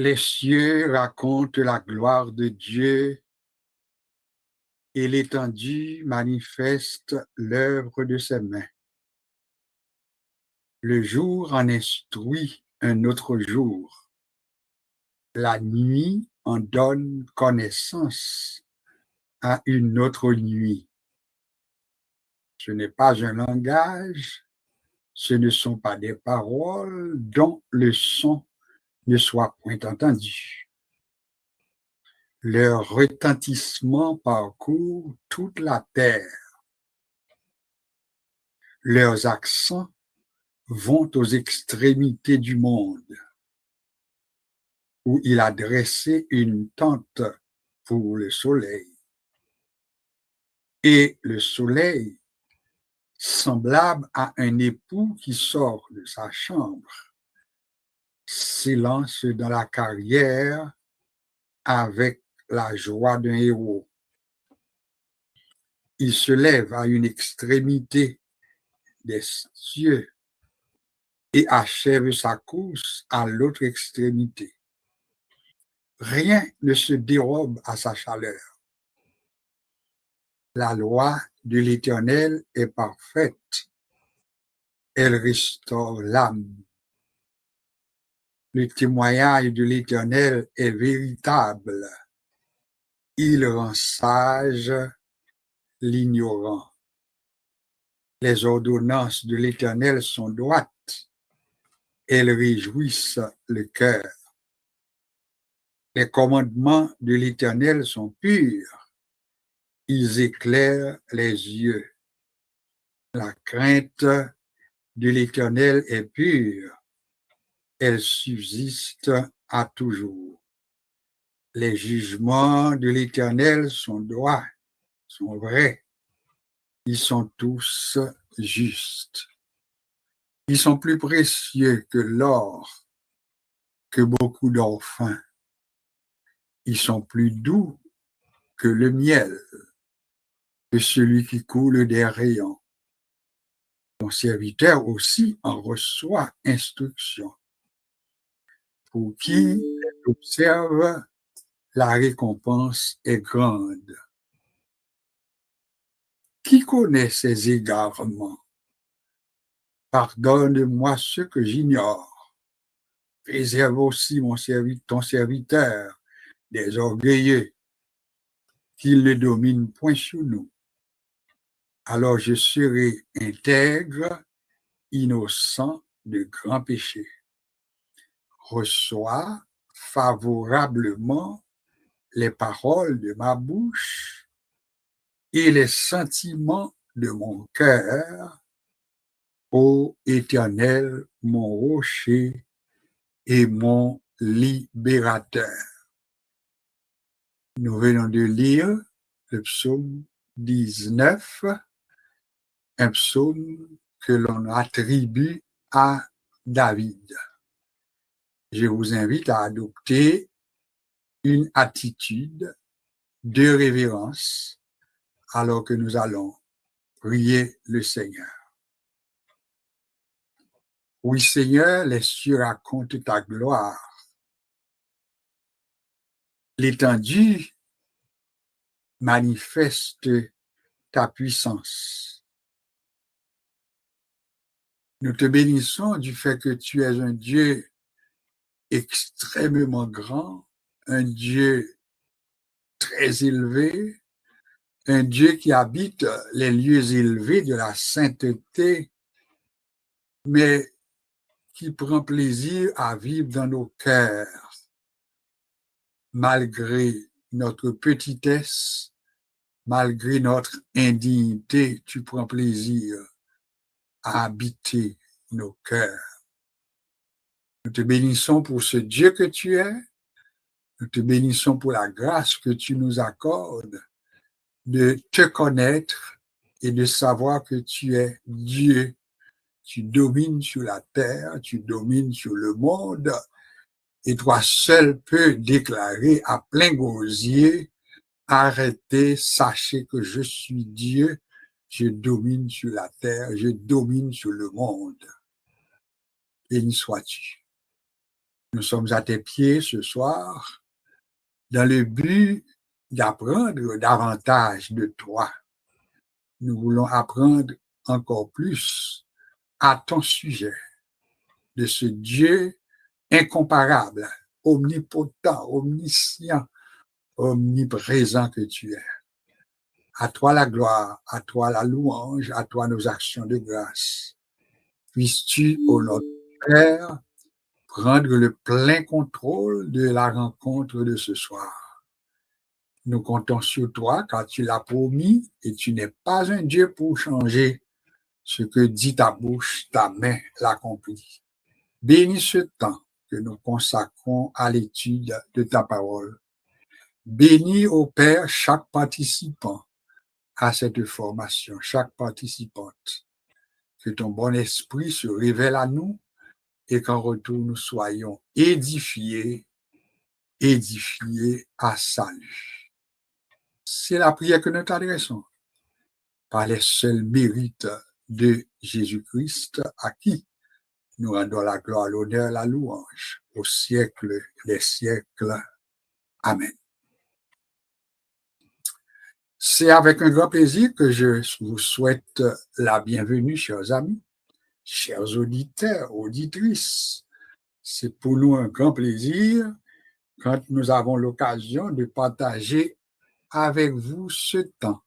Les cieux racontent la gloire de Dieu et l'étendue manifeste l'œuvre de ses mains. Le jour en instruit un autre jour. La nuit en donne connaissance à une autre nuit. Ce n'est pas un langage, ce ne sont pas des paroles dont le son ne soit point entendu. Leur retentissement parcourt toute la terre. Leurs accents vont aux extrémités du monde, où il a dressé une tente pour le soleil. Et le soleil, semblable à un époux qui sort de sa chambre, s'élance dans la carrière avec la joie d'un héros. Il se lève à une extrémité des cieux et achève sa course à l'autre extrémité. Rien ne se dérobe à sa chaleur. La loi de l'Éternel est parfaite. Elle restaure l'âme. Le témoignage de l'Éternel est véritable. Il rend sage l'ignorant. Les ordonnances de l'Éternel sont droites. Elles réjouissent le cœur. Les commandements de l'Éternel sont purs. Ils éclairent les yeux. La crainte de l'Éternel est pure. Elle subsiste à toujours. Les jugements de l'Éternel sont droits, sont vrais. Ils sont tous justes. Ils sont plus précieux que l'or, que beaucoup d'orphins. Ils sont plus doux que le miel, que celui qui coule des rayons. Ton serviteur aussi en reçoit instruction. Pour qui observe, la récompense est grande. Qui connaît ses égarements? Pardonne-moi ce que j'ignore. Préserve aussi ton serviteur des orgueilleux, qu'il ne domine point sur nous. Alors je serai intègre, innocent de grands péchés. Reçois favorablement les paroles de ma bouche et les sentiments de mon cœur, ô Éternel, mon rocher et mon libérateur. Nous venons de lire le psaume 19, un psaume que l'on attribue à David. Je vous invite à adopter une attitude de révérence alors que nous allons prier le Seigneur. Oui, Seigneur, les cieux racontent ta gloire. L'étendue manifeste ta puissance. Nous te bénissons du fait que tu es un Dieu extrêmement grand, un Dieu très élevé, un Dieu qui habite les lieux élevés de la sainteté, mais qui prend plaisir à vivre dans nos cœurs, malgré notre petitesse, malgré notre indignité, tu prends plaisir à habiter nos cœurs. Nous te bénissons pour ce Dieu que tu es. Nous te bénissons pour la grâce que tu nous accordes de te connaître et de savoir que tu es Dieu. Tu domines sur la terre, tu domines sur le monde, et toi seul peux déclarer à plein gosier, arrêtez, sachez que je suis Dieu, je domine sur la terre, je domine sur le monde. Béni sois-tu. Nous sommes à tes pieds ce soir dans le but d'apprendre davantage de toi. Nous voulons apprendre encore plus à ton sujet, de ce Dieu incomparable, omnipotent, omniscient, omniprésent que tu es. À toi la gloire, à toi la louange, à toi nos actions de grâce. Puisses-tu, au nom du Père, prendre le plein contrôle de la rencontre de ce soir. Nous comptons sur toi car tu l'as promis et tu n'es pas un Dieu pour changer ce que dit ta bouche, ta main l'accomplit. Bénis ce temps que nous consacrons à l'étude de ta parole. Bénis, ô Père, chaque participant à cette formation, chaque participante. Que ton bon esprit se révèle à nous et qu'en retour nous soyons édifiés à salut. C'est la prière que nous t'adressons par les seuls mérites de Jésus-Christ à qui nous rendons la gloire, l'honneur, la louange au siècle des siècles. Amen. C'est avec un grand plaisir que je vous souhaite la bienvenue, chers amis, chers auditeurs, auditrices. C'est pour nous un grand plaisir quand nous avons l'occasion de partager avec vous ce temps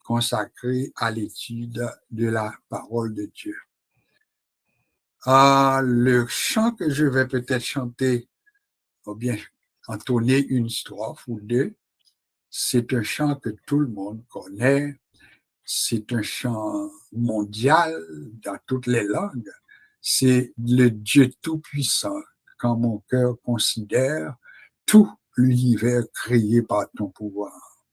consacré à l'étude de la parole de Dieu. Le chant que je vais peut-être chanter, ou bien entonner une strophe ou deux, c'est un chant que tout le monde connaît. C'est un chant mondial dans toutes les langues. C'est le Dieu Tout-Puissant quand mon cœur considère tout l'univers créé par ton pouvoir.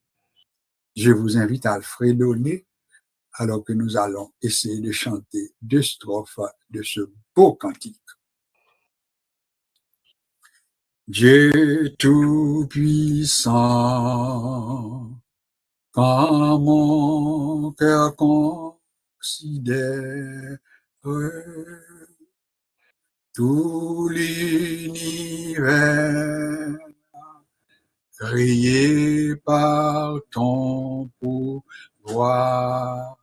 Je vous invite à le fredonner alors que nous allons essayer de chanter deux strophes de ce beau cantique. Dieu Tout-Puissant, quand mon cœur considère tout l'univers créé par ton pouvoir,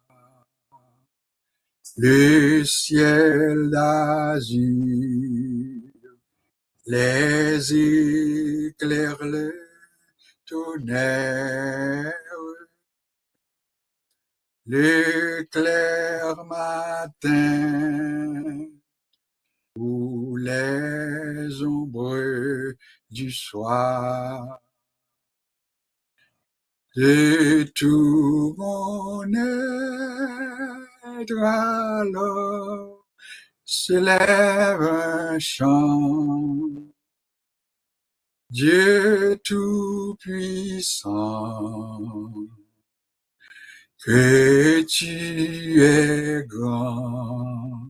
le ciel d'azur, les éclairs, le tonnerre, le clair matin, ou les ombres du soir. De tout mon être alors se lève un chant. Dieu Tout-Puissant, que tu es grand.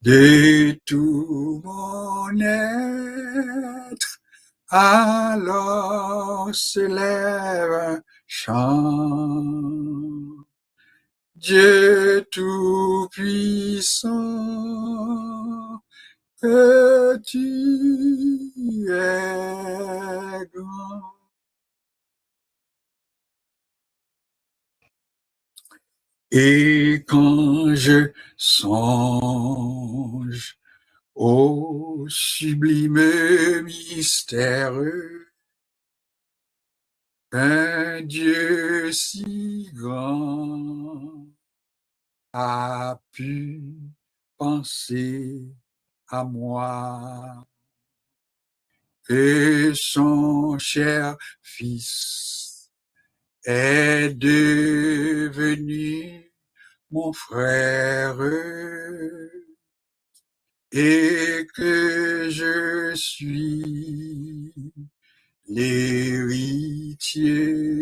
De tout mon être alors se lève un chant. Dieu Tout-Puissant, que tu es grand. Et quand je songe au sublime mystère, un Dieu si grand a pu penser à moi, que son cher fils est devenu mon frère et que je suis l'héritier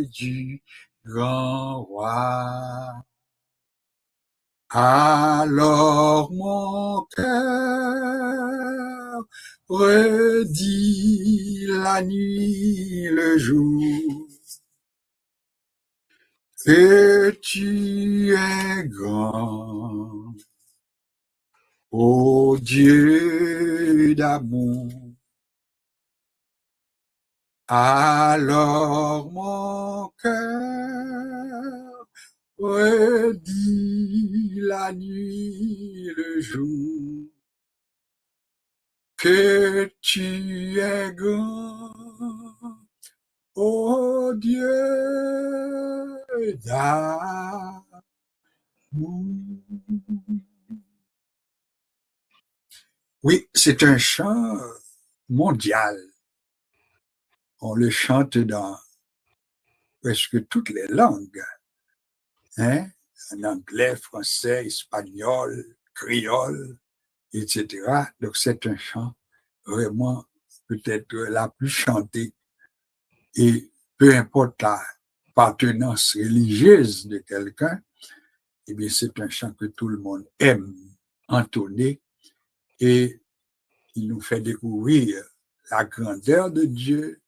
du grand roi. Alors mon cœur redit la nuit, le jour, que tu es grand. Ô Dieu d'amour, alors mon cœur redit la nuit, le jour, que tu es grand, ô Dieu d'amour. Oui, c'est un chant mondial. On le chante dans presque toutes les langues, hein? En anglais, français, espagnol, créole, etc. Donc c'est un chant vraiment peut-être la plus chantée. Et peu importe la appartenance religieuse de quelqu'un, eh bien c'est un chant que tout le monde aime entonner et il nous fait découvrir la grandeur de Dieu,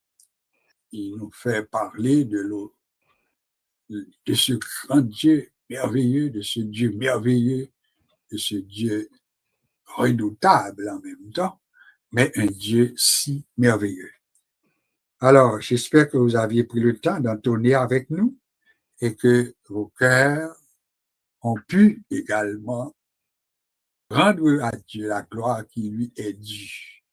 il nous fait parler de ce grand Dieu merveilleux, de ce Dieu merveilleux, de ce Dieu redoutable en même temps, mais un Dieu si merveilleux. Alors, j'espère que vous aviez pris le temps d'entonner avec nous et que vos cœurs ont pu également rendre à Dieu la gloire qui lui est due.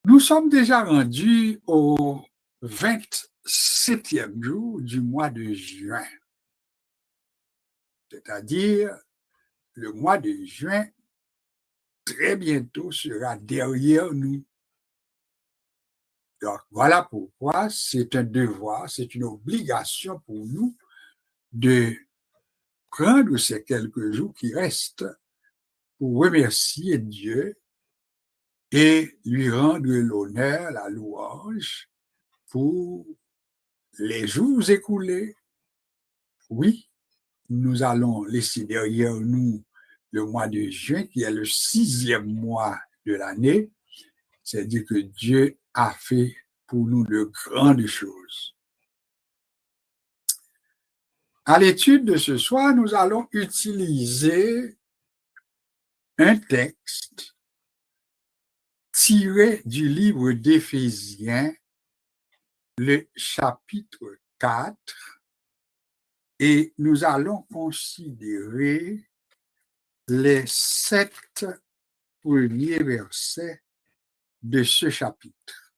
Nous sommes déjà rendus au 27e jour du mois de juin, c'est-à-dire le mois de juin très bientôt sera derrière nous. Donc voilà pourquoi c'est un devoir, c'est une obligation pour nous de prendre ces quelques jours qui restent pour remercier Dieu et lui rendre l'honneur, la louange pour les jours écoulés. Oui, nous allons laisser derrière nous le mois de juin, qui est le 6e mois de l'année. C'est-à-dire que Dieu a fait pour nous de grandes choses. À l'étude de ce soir, nous allons utiliser un texte tiré du livre d'Éphésiens, le chapitre 4, et nous allons considérer les 7 premiers versets de ce chapitre.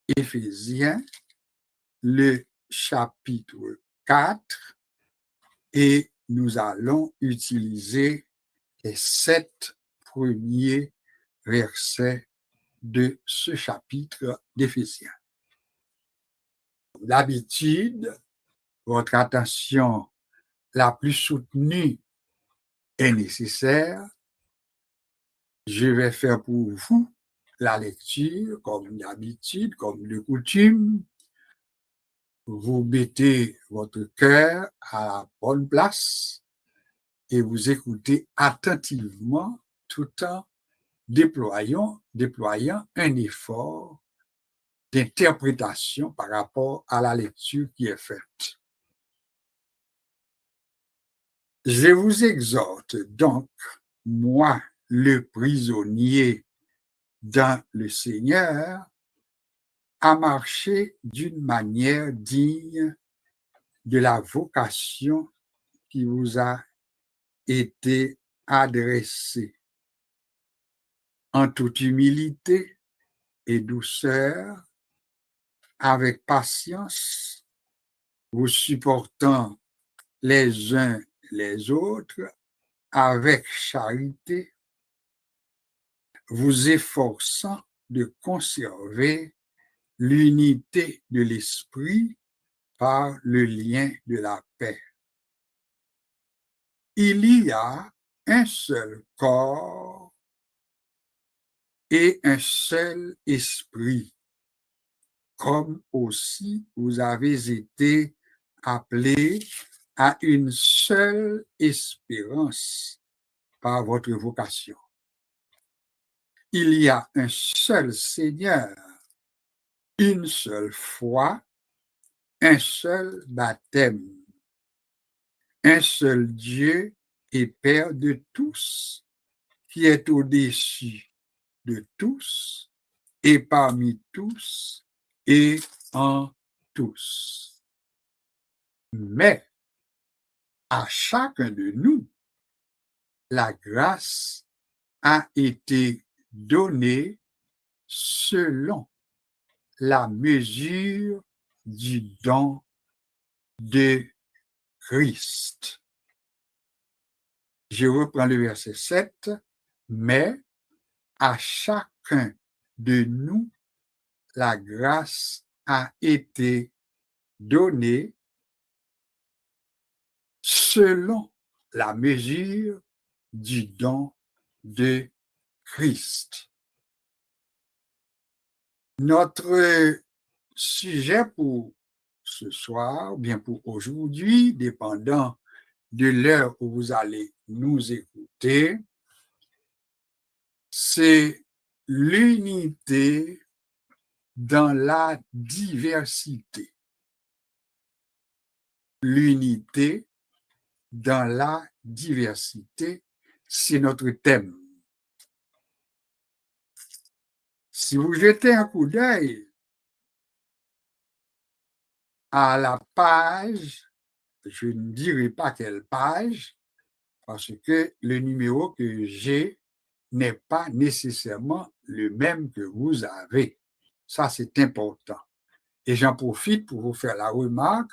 Éphésiens, le chapitre 4, et nous allons utiliser les 7 premiers versets de ce chapitre d'Éphésiens. D'habitude, votre attention la plus soutenue est nécessaire. Je vais faire pour vous la lecture, comme d'habitude, comme de coutume. Vous mettez votre cœur à la bonne place et vous écoutez attentivement tout en déployant un effort d'interprétation par rapport à la lecture qui est faite. Je vous exhorte donc, moi, le prisonnier dans le Seigneur, à marcher d'une manière digne de la vocation qui vous a été adressée, en toute humilité et douceur, avec patience, vous supportant les uns les autres avec charité, vous efforçant de conserver l'unité de l'esprit par le lien de la paix. Il y a un seul corps et un seul esprit, comme aussi vous avez été appelés à une seule espérance par votre vocation. Il y a un seul Seigneur, une seule foi, un seul baptême, un seul Dieu et Père de tous, qui est au-dessus de tous et parmi tous et en tous. Mais à chacun de nous, la grâce a été donnée selon la mesure du don de Christ. Je reprends le verset 7. Mais à chacun de nous, la grâce a été donnée selon la mesure du don de Christ. Notre sujet pour ce soir, ou bien pour aujourd'hui, dépendant de l'heure où vous allez nous écouter, c'est l'unité dans la diversité. L'unité dans la diversité, c'est notre thème. Si vous jetez un coup d'œil à la page, je ne dirai pas quelle page, parce que le numéro que j'ai n'est pas nécessairement le même que vous avez. Ça, c'est important. Et j'en profite pour vous faire la remarque.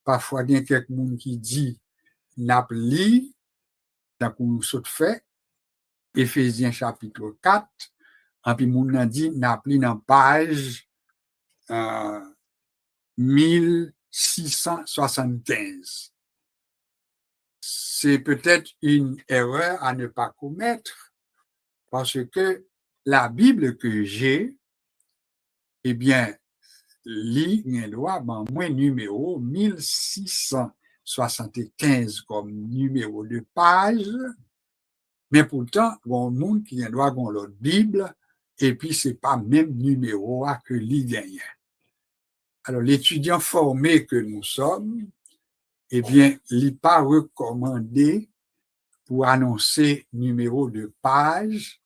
Parfois, il y a quelqu'un qui dit n'a li, donc on saute fait, Éphésiens chapitre 4, et puis on a dit n'a li dans page 1675. C'est peut-être une erreur à ne pas commettre, parce que la Bible que j'ai, eh bien, lit moins numéro 1675 comme numéro de page, mais pourtant, il y a un monde qui doit avoir l'autre Bible, et puis c'est pas même numéro que lit gagne. Alors, l'étudiant formé que nous sommes, eh bien, il n'est pas recommandé pour annoncer numéro de page,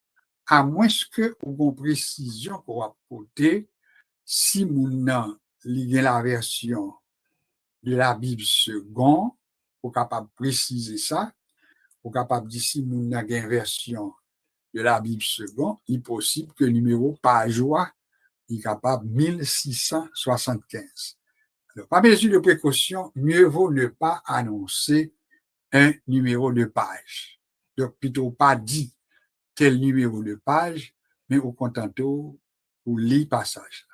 à moins que vous ayez précision qu'on va porter si vous lisez la version de la Bible seconde, pour capable préciser ça, pour capable dire si vous avez une version de la Bible seconde, il est possible que le numéro page est capable 1675. Alors, par mesure de précaution, mieux vaut ne pas annoncer un numéro de page. Donc, plutôt pas dit tel numéro de page, mais au contento ou lit passage.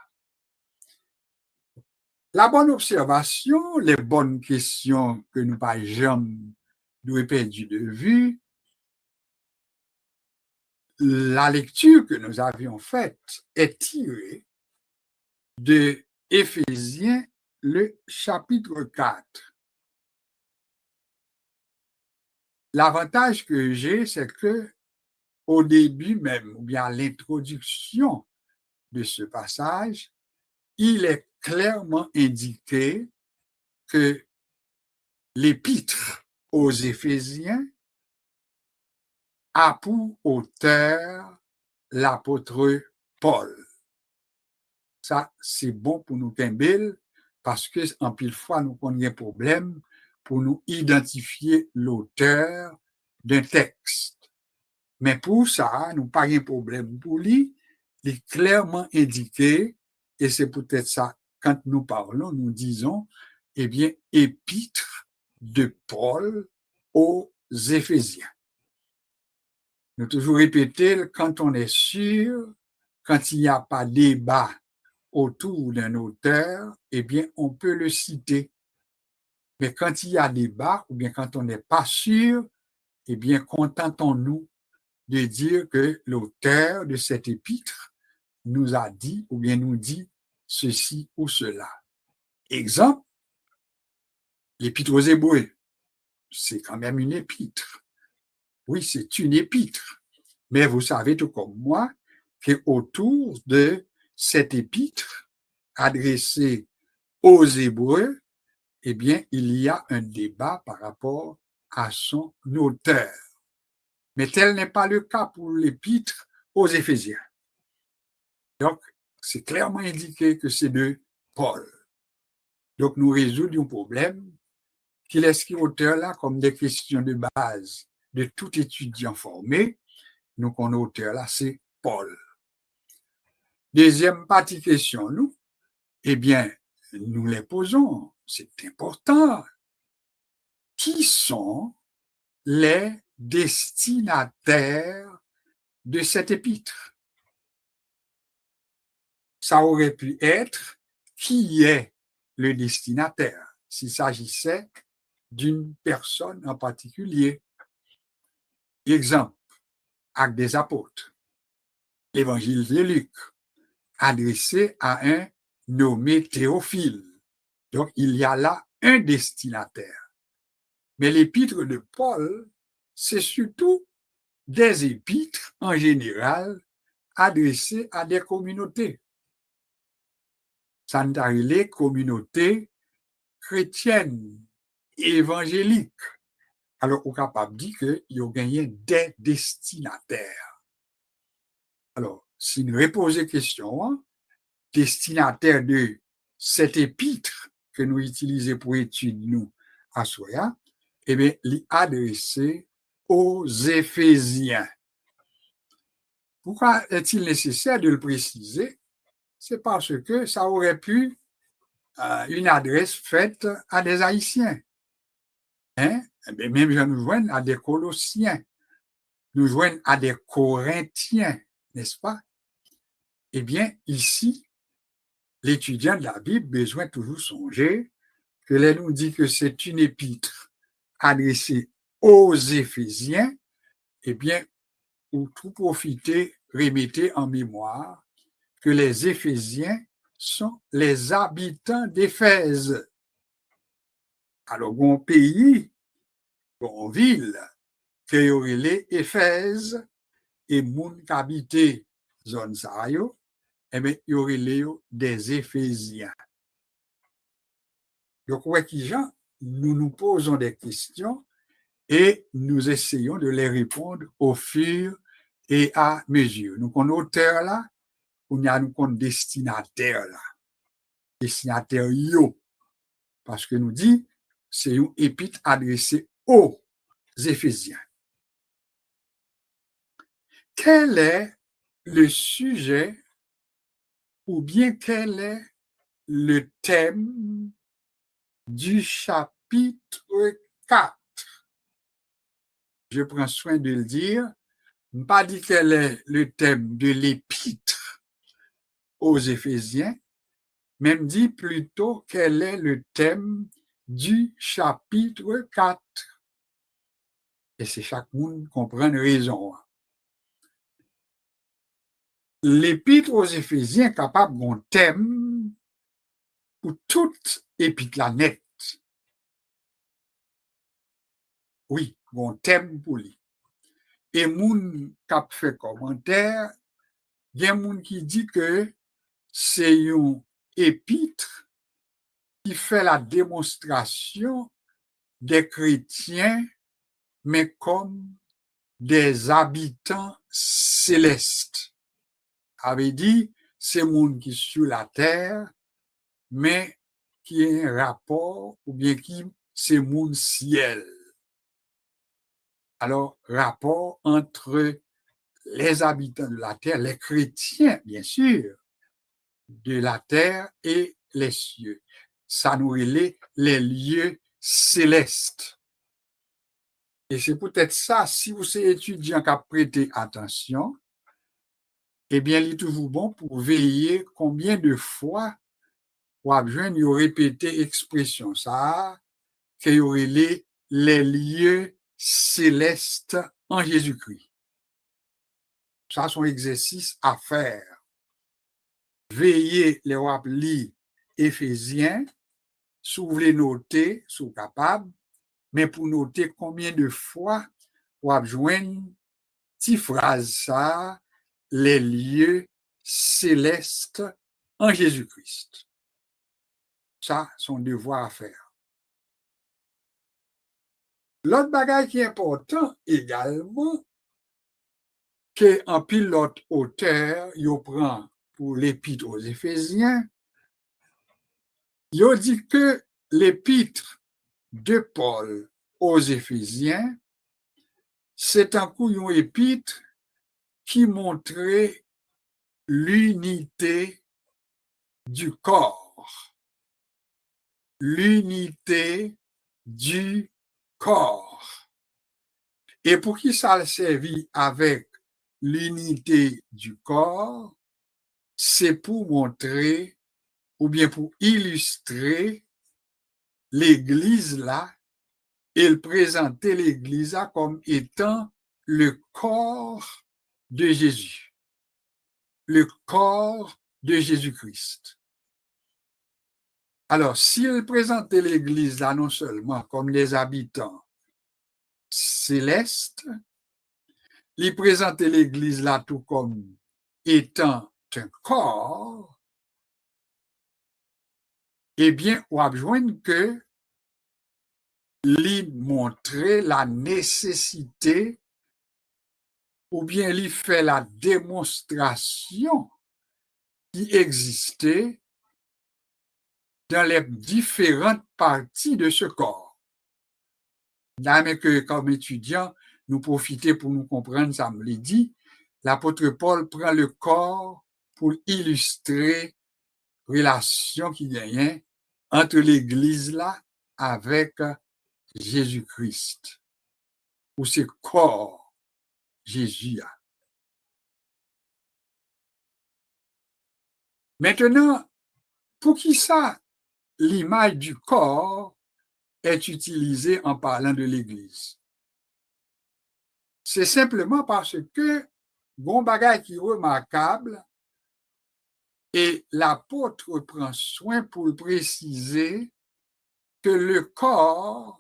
La bonne observation, les bonnes questions que nous pas jamais nous perdu de vue, la lecture que nous avions faite est tirée de Éphésiens, le chapitre 4. L'avantage que j'ai, c'est que au début même, ou bien à l'introduction de ce passage, il est clairement indiqué que l'épître aux Éphésiens a pour auteur l'apôtre Paul. Ça, c'est bon pour nous Kimbel, parce que en pile fois, nous avons un problème pour nous identifier l'auteur d'un texte. Mais pour ça, nous pas un problème pour lui. Il est clairement indiqué, et c'est peut-être ça, quand nous parlons, nous disons, eh bien, épître de Paul aux Éphésiens. Nous toujours répéter, quand on est sûr, quand il n'y a pas débat autour d'un auteur, eh bien, on peut le citer. Mais quand il y a débat, ou bien quand on n'est pas sûr, eh bien, contentons-nous de dire que l'auteur de cet épître nous a dit, ou bien nous dit ceci ou cela. Exemple, l'épître aux Hébreux, c'est quand même une épître. Oui, c'est une épître. Mais vous savez tout comme moi qu'autour de cette épître adressée aux Hébreux, eh bien, il y a un débat par rapport à son auteur. Mais tel n'est pas le cas pour l'épître aux Éphésiens. Donc, c'est clairement indiqué que c'est de Paul. Donc, nous résoudons un problème qui laisse l'auteur là comme des questions de base de tout étudiant formé. Donc, on auteur là, c'est Paul. Deuxième partie question, nous, eh bien, nous les posons. C'est important. Qui sont les destinataires de cet épître? Ça aurait pu être qui est le destinataire s'il s'agissait d'une personne en particulier. Exemple, Actes des Apôtres, Évangile de Luc, adressé à un nommé Théophile. Donc, il y a là un destinataire. Mais l'épître de Paul, c'est surtout des épîtres en général adressées à des communautés. Ça nous a les communautés chrétiennes, évangéliques. Alors, on est capable de dire qu'il y a gagné des destinataires. Alors, si nous réposons la question, destinataire de cet épître que nous utilisons pour étudier nous à Soya, eh bien, il adressé aux Éphésiens. Pourquoi est-il nécessaire de le préciser? C'est parce que ça aurait pu une adresse faite à des Haïtiens. Hein? Eh même nous joignent à des Colossiens, nous joignent à des Corinthiens, n'est-ce pas? Eh bien, ici, l'étudiant de la Bible besoin toujours songer que là nous dit que c'est une épître adressée aux Éphésiens, eh bien, pour tout profiter, remettez en mémoire que les Éphésiens sont les habitants d'Éphèse. Alors, bon pays, bon ville, que y aurait les Éphèse et moun qui habitaient zone ça yo, eh bien, y aurait les des Éphésiens. Donc, ouais, qui Jean, nous nous posons des questions et nous essayons de les répondre au fur et à mesure. Donc, on auteur là, on a nous compte destinataire là, destinataire yo, parce que nous dit c'est une épître adressée aux Éphésiens. Quel est le sujet ou bien quel est le thème du chapitre 4? Je prends soin de le dire. Pas dit quel est le thème de l'épître aux Éphésiens, même dit plutôt quel est le thème du chapitre 4. Et c'est chaque monde comprend une raison. L'épître aux Éphésiens est capable d'un thème pour toute épître la net. Oui, un thème pour lui. Et moun qui fait commentaire, il y a moun qui dit que c'est un épître qui fait la démonstration des chrétiens, mais comme des habitants célestes. Avait dit, c'est moun qui sur la terre, mais qui a un rapport, ou bien qui c'est moun ciel. Alors, rapport entre les habitants de la terre, les chrétiens, bien sûr, de la terre et les cieux. Ça nous relève les lieux célestes. Et c'est peut-être ça, si vous êtes étudiant qui a prêté attention, eh bien, il est toujours bon pour veiller combien de fois vous avez répété l'expression ça, qu'il y aurait les lieux célestes en Jésus-Christ. Ça, c'est un exercice à faire. Veillez les lire Éphésiens, si vous voulez noter, si vous êtes capable, mais pour noter combien de fois vous avez joindre petite phrase ça, les lieux célestes en Jésus-Christ. Ça, son devoir à faire. L'autre bagage qui est important également, que en pile l'autre auteur, il prend pour l'épître aux Éphésiens, il dit que l'épître de Paul aux Éphésiens, c'est un coup un épître qui montrait l'unité du corps. L'unité du corps. Et pour qui ça a servi avec l'unité du corps, c'est pour montrer ou bien pour illustrer l'Église là et présenter l'Église là comme étant le corps de Jésus, le corps de Jésus-Christ. Alors, s'il présentait l'Église là non seulement comme les habitants célestes, il présentait l'Église là tout comme étant un corps, eh bien, on a besoin que lui montrer la nécessité ou bien lui fait la démonstration qui existait dans les différentes parties de ce corps. Là, mais que comme étudiant, nous profiter pour nous comprendre, ça me l'a dit, l'apôtre Paul prend le corps pour illustrer la relation qui gagnait entre l'Église là avec Jésus-Christ, ou c'est corps Jésus. Maintenant, pour qui ça, l'image du corps est utilisée en parlant de l'Église? C'est simplement parce que, bon bagage qui est remarquable, et l'apôtre prend soin pour préciser que le corps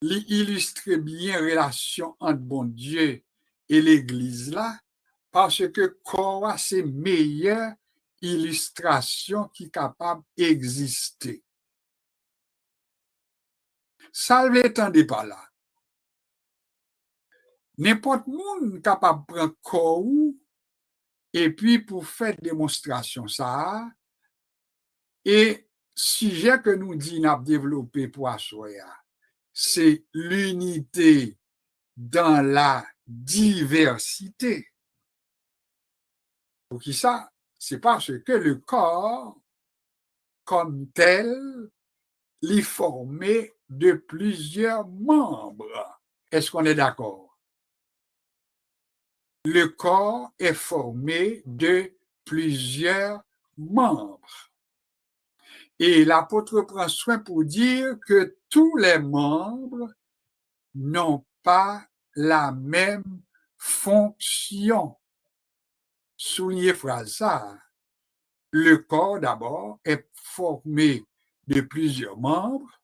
illustre bien la relation entre bon Dieu et l'Église là, parce que corps, c'est meilleure illustration qui est capable d'exister. Ça ne l'étendait pas là. N'importe monde capable de prendre corps et puis pour faire démonstration ça, et sujet que nous dit n'a développé pour assoya, c'est l'unité dans la diversité. Pour qui ça? C'est parce que le corps, comme tel, est formé de plusieurs membres. Est-ce qu'on est d'accord? Le corps est formé de plusieurs membres. Et l'apôtre prend soin pour dire que tous les membres n'ont pas la même fonction. Soulignez phrase ça. Le corps, d'abord, est formé de plusieurs membres.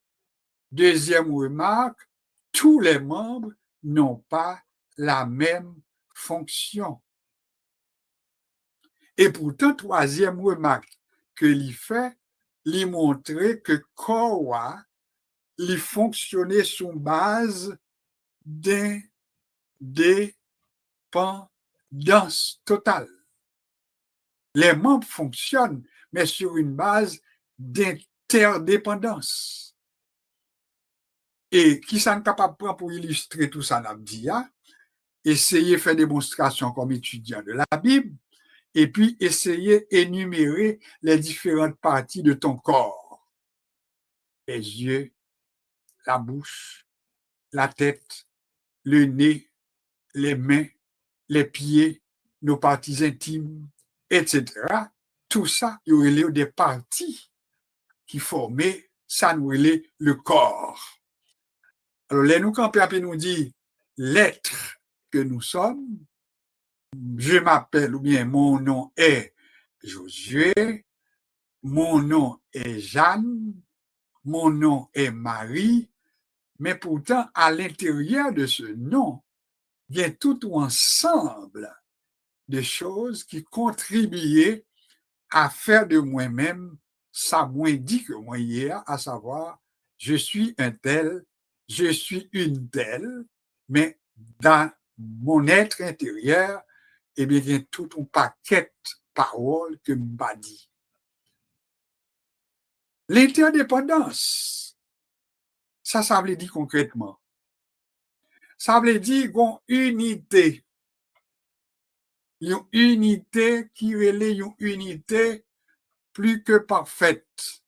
Deuxième remarque, tous les membres n'ont pas la même fonction. Et pourtant, troisième remarque que l'y fait, l'y montrer que corps, l'y fonctionnait sur base d'indépendance totale. Les membres fonctionnent, mais sur une base d'interdépendance. Et qui sont capables pour illustrer tout ça, n'a dit, essayer de faire démonstration comme étudiant de la Bible, et puis essayer d'énumérer les différentes parties de ton corps. Les yeux, la bouche, la tête, le nez, les mains, les pieds, nos parties intimes, etc. Tout ça, il y aurait des parties qui formaient, ça nous relait le corps. Alors, les nous campés nous dit l'être que nous sommes, je m'appelle, ou bien mon nom est Josué, mon nom est Jeanne, mon nom est Marie, mais pourtant, à l'intérieur de ce nom, il y a tout ensemble de choses qui contribuaient à faire de moi-même ça moins dit que moi hier, à savoir, je suis un tel je suis une telle, mais dans mon être intérieur, eh bien, il y a tout un paquet de paroles que m'a dit. L'interdépendance, ça veut dire concrètement. Ça veut dire qu'on unité. Une unité qui relève une unité plus que parfaite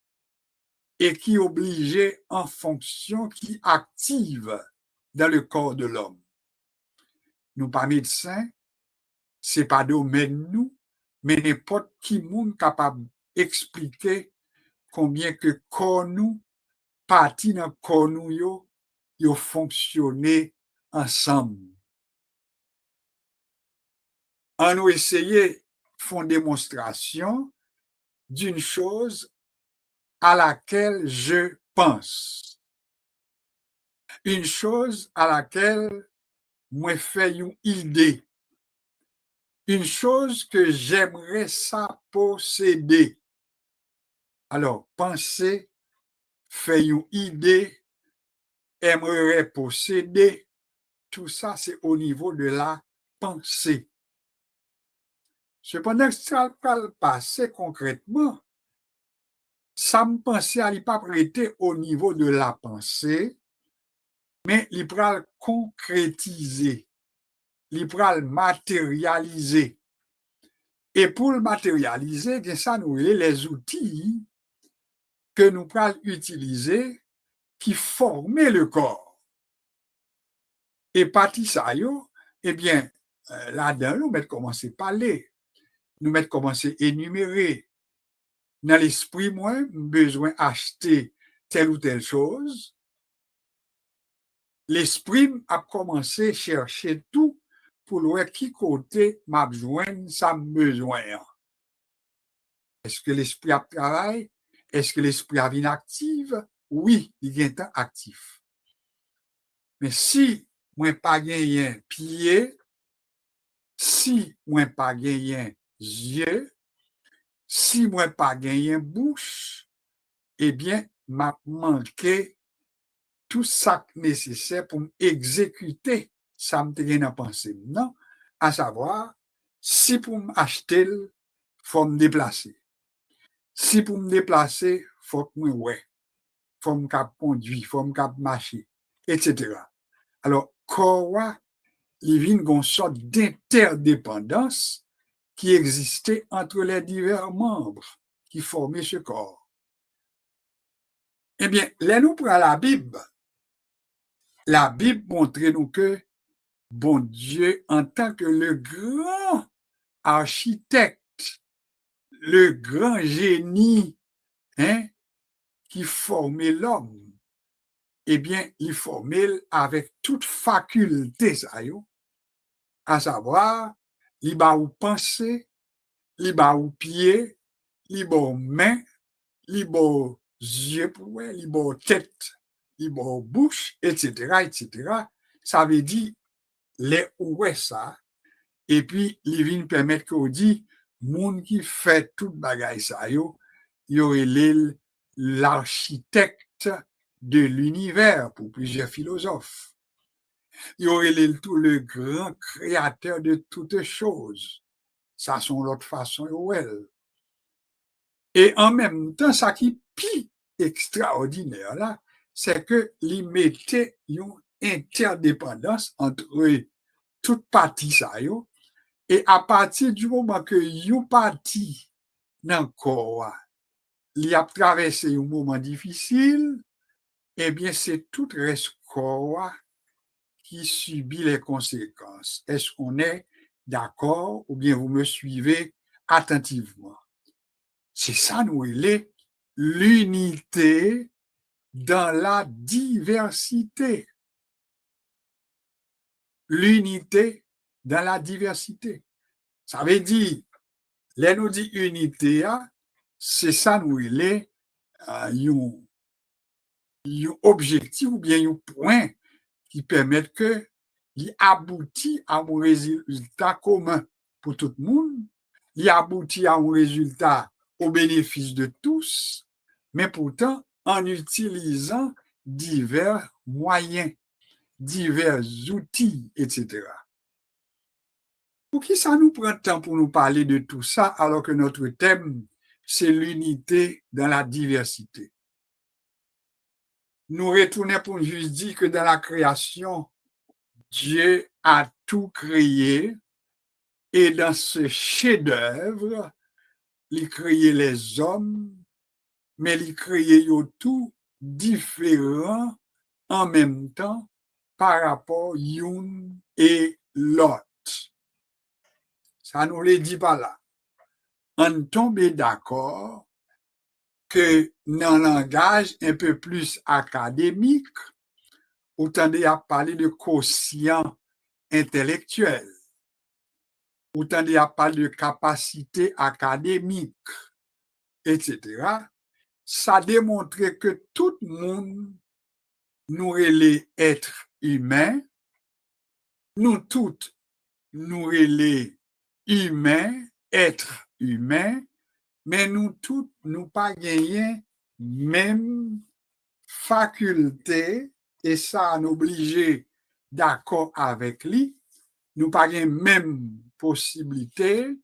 et qui oblige en fonction, qui active dans le corps de l'homme. Nous pas médecins, c'est pas domaine nous, mais n'importe qui monde capable d'expliquer combien que corps nous, partie dans corps nous yo fonctionné ensemble. On nous essayer font démonstration d'une chose à laquelle je pense. Une chose à laquelle moi fais une idée. Une chose que j'aimerais ça posséder. Alors, penser, faire une idée, aimerait posséder, tout ça, c'est au niveau de la pensée. Cependant, ça va passer concrètement. Ça me pensait à pas prêter au niveau de la pensée, mais il va concrétiser, il va matérialiser. Et pour le matérialiser, ça nous est les outils que nous allons utiliser qui forment le corps. Et partie ça, eh bien, là-dedans, nous mettons commencer à parler, nous mettons commencer à énumérer. Dans l'esprit, moi, besoin d'acheter telle ou telle chose. L'esprit a commencé à chercher tout pour voir qui côté m'a besoin, ça besoin. Est-ce que l'esprit a travail? Est-ce que l'esprit a une active? Oui, il est actif. Mais si moi pas gagné pied, si moi pas gagné yeux, si moi pas gagné bouche, eh bien, m'a manqué tout ça nécessaire pour exécuter ça me tient à penser. Non, à savoir, si pour m'acheter, il faut me déplacer. Si pour me déplacer, il faut que moi, ouais, faut me conduire, il faut me marcher, etc. Alors, quoi, il y a une sorte d'interdépendance qui existait entre les divers membres qui formaient ce corps. Eh bien, là, nous prenons la Bible montre nous que bon Dieu, en tant que le grand architecte, le grand génie qui formait l'homme, eh bien, il formait avec toute faculté, à savoir, il va ou penser, il va ou pied, il va main, il va yeux, il va tête, il va bouche, etc., etc. Ça veut dire, les ouais ça, et puis, il vient permettre qu'on dit, monde qui fait tout bagaille ça, il est l'architecte de l'univers pour plusieurs philosophes. Il est tout le grand créateur de toutes choses. Ça, c'est l'autre façon, well. Et en même temps, ça qui est plus extraordinaire là, c'est que il mettait une interdépendance entre toute partie ça, et à partir du moment que you parti dans le corps, il a traversé un moment difficile, eh bien, c'est tout le reste corps qui subit les conséquences. Est-ce qu'on est d'accord ou bien vous me suivez attentivement? C'est ça, nous, il est l'unité dans la diversité. L'unité dans la diversité. Ça veut dire, là, nous dit unité, c'est ça, nous, il est un objectif ou bien un point qui permet que il aboutit à un résultat commun pour tout le monde, il aboutit à un résultat au bénéfice de tous, mais pourtant en utilisant divers moyens, divers outils, etc. Pour qui ça nous prend temps pour nous parler de tout ça alors que notre thème, c'est l'unité dans la diversité? Nous retournons pour juste dire que dans la création, Dieu a tout créé et dans ce chef-d'œuvre, il créé les hommes, mais il créé tout différent en même temps par rapport à l'une et l'autre. Ça nous le dit pas là. On tombe d'accord que dans un langage un peu plus académique, on tendait à parler de quotient intellectuel, on tendait à parler de capacité académique, etc. Ça démontrait que tout le monde nous relais être humain, nous toutes nous relais humains, être humain, mais nous toutes nous pas gagné même faculté et ça nous obligé d'accord avec lui, nous pas gagné même possibilité,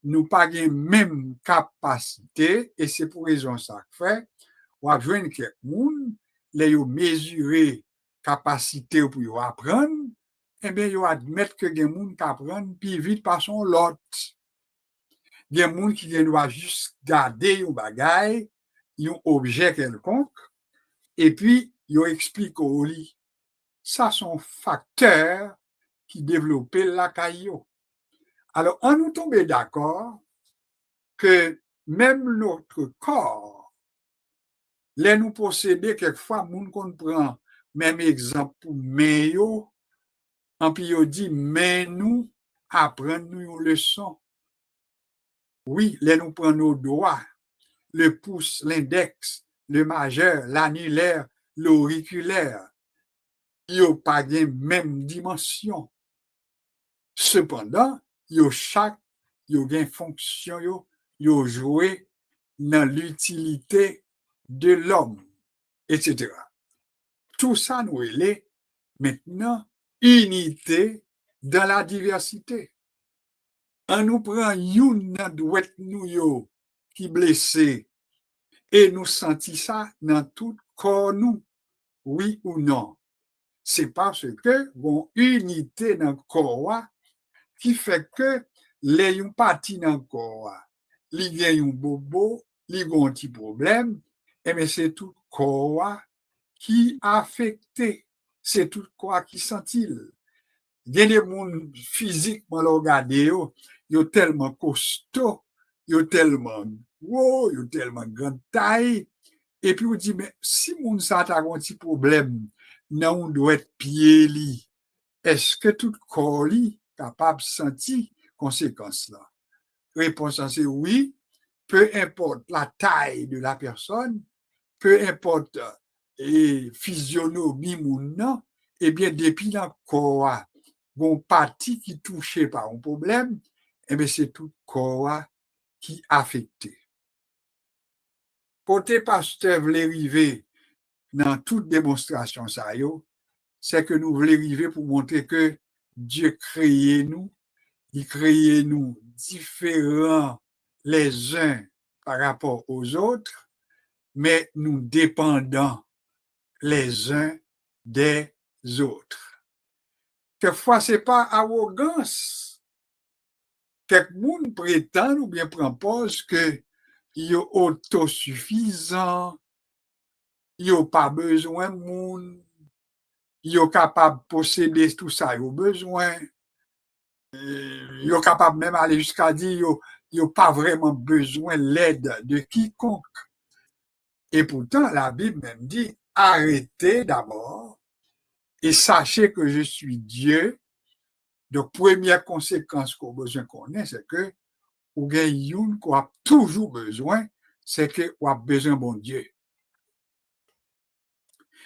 nous pas gagné même capacité et c'est pour raison ça fait ou a joindre quelqu'un les yo mesurer capacité pour apprendre eh bien yo admettre que des monde qui apprennent plus vite par son l'autre. Il y a des gens qui doivent juste garder un bagage, un objet quelconque, et puis ils expliquent au lit. Ça sont facteurs qui développent la caillou. Alors, on nous tombe d'accord que même notre corps, les nous posséder, quelquefois, moun qu'on prend, même exemple pour main, en puis on dit, mais nous, apprendre nous une leçon. Oui, les nous prenons nos doigts, le pouce, l'index, le majeur, l'annulaire, l'auriculaire. Ils n'ont pas la même dimension. Cependant, chaque une fonction, ils joué dans l'utilité de l'homme, etc. Tout ça nous est maintenant unité dans la diversité. On nous prend une douette nous qui blessé et nous sentons ça dans tout corps nous, oui ou non. C'est parce que bon unité dans le corps qui fait que les yon parti dans le corps, li gen yon bobo, li gon petit problème, et mais c'est tout le corps qui affecté, c'est tout le corps qui sent-il. Il y a des gens physiquement regardé yo tellement costaud, yo tellement gros, yo tellement grande taille, et puis on dit mais si moun sa ta un petit problème, nan on doit être pied li, est-ce que tout le corps li capable de sentir conséquences là? Réponse c'est oui, peu importe la taille de la personne, peu importe et physionomie moun nan, eh bien depuis dans le corps bon partie qui touchée par un problème, eh bien c'est tout le corps qui affecté. Côté pasteur voulait arriver dans toute démonstration ça yo, c'est que nous voulons arriver pour montrer que Dieu créé nous, il crée nous différents les uns par rapport aux autres, mais nous dépendons les uns des autres. Quelquefois, ce n'est pas arrogance. Quelqu'un prétend ou bien propose que il est autosuffisant, il n'a pas besoin de monde, il est capable de posséder tout ça, il a besoin. Il est capable même d'aller jusqu'à dire qu'il n'a pas vraiment besoin de l'aide de quiconque. Et pourtant, la Bible même dit, arrêtez d'abord et sachez que je suis Dieu. Donc, première conséquence qu'on a besoin qu'on ait, c'est que ou gagne qu'on a toujours besoin, c'est qu'on a besoin de bon Dieu.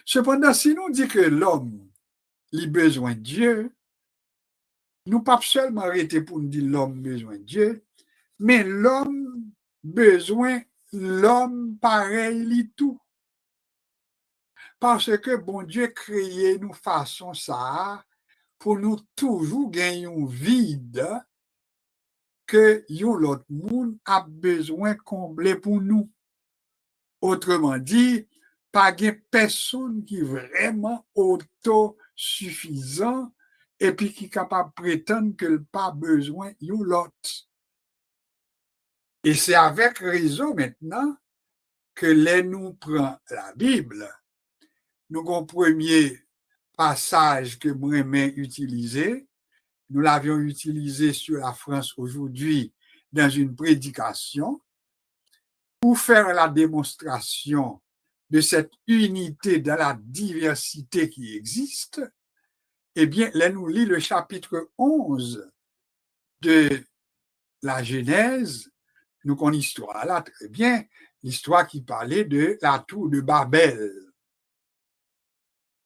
Cependant, si nous dit que l'homme a besoin de Dieu, nous pas seulement arrêter pour nous dire l'homme a besoin de Dieu, mais l'homme besoin l'homme pareil li tout. Parce que bon Dieu créé nous façon ça pour nous toujours gagner un vide que l'autre monde a besoin combler pour nous. Autrement dit, pas de personne qui est vraiment autosuffisant et puis qui est capable de prétendre qu'elle n'a pas besoin de l'autre. Et c'est avec raison maintenant que les nous prend la Bible. Nous avons un premier passage que moi-même utilisé. Nous l'avions utilisé sur la France aujourd'hui dans une prédication pour faire la démonstration de cette unité dans la diversité qui existe. Eh bien, là, nous lit le chapitre 11 de la Genèse. Nous connaissons l'histoire là très bien, l'histoire qui parlait de la tour de Babel.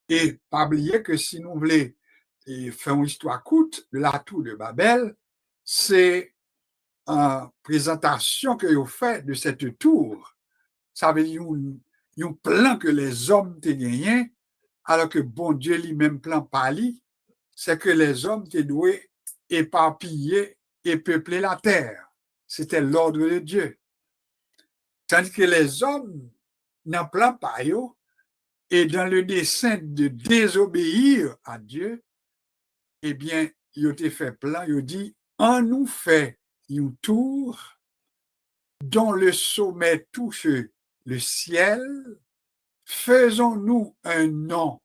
Et pas oublier que si nous voulons faire une histoire courte de la tour de Babel, c'est une présentation que vous faites de cette tour. Ça veut dire un plan que les hommes ont gagné, alors que bon Dieu lui-même plan pali, c'est que les hommes étaient doués éparpiller et peupler la terre. C'était l'ordre de Dieu. Tandis que les hommes n'en plan pas, et dans le dessein de désobéir à Dieu, eh bien, il a été fait plan, il a dit, on nous fait une tour dont le sommet touche le ciel, faisons-nous un nom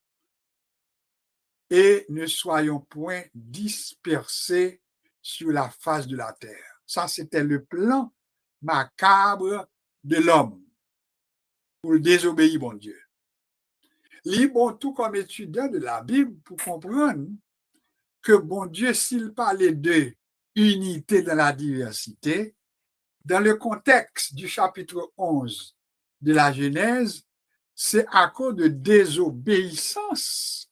et ne soyons point dispersés sur la face de la terre. Ça, c'était le plan macabre de l'homme pour désobéir, bon Dieu. Libre tout comme étudiant de la Bible pour comprendre que bon Dieu, s'il parlait de unité dans la diversité, dans le contexte du chapitre 11 de la Genèse, c'est à cause de désobéissance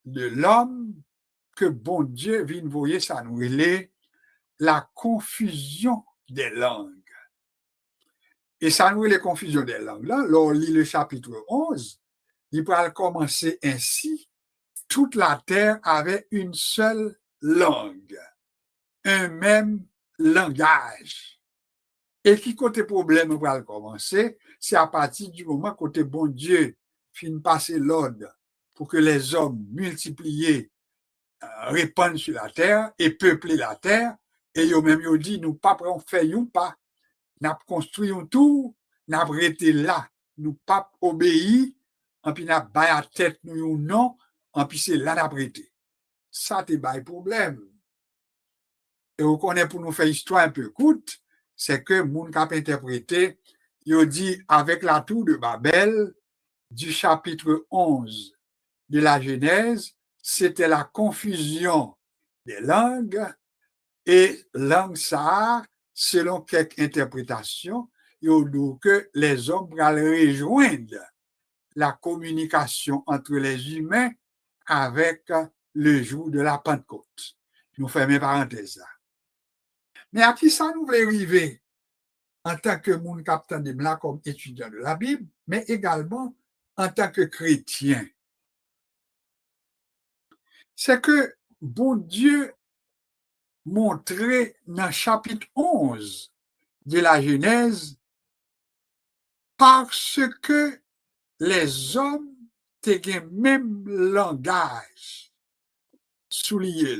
de l'homme que bon Dieu vient voyer ça nous relève la confusion des langues. Et ça nous relève la confusion des langues. Là, on lit le chapitre 11, il peut commencer ainsi. Toute la terre avait une seule langue, un même langage. Et qui côté problème va commencer, c'est à partir du moment côté bon Dieu finit passer l'ordre pour que les hommes multipliés répandent sur la terre et peupler la terre. Et ils même ils dit nous pas prendre faisons pas, n'a construit un tour, n'a arrêté là, nous pas obéi, en puis n'a pas à tête nous non, en puis c'est là n'a arrêté. Ça c'est pas problème. Et on connaît pour nous faire histoire un peu courte, c'est que mon cap interprété, il dit avec la tour de Babel du chapitre 11 de la Genèse, c'était la confusion des langues et langue ça, selon quelques interprétations, il dit que les hommes vont rejoindre la communication entre les humains avec le jour de la Pentecôte. Nous fermons parenthèse là. Mais à qui ça nous veut arriver en tant que monde capitaine de là comme étudiant de la Bible, mais également en tant que chrétien? C'est que bon Dieu montrait dans le chapitre 11 de la Genèse parce que les hommes ont le même langage, souligné,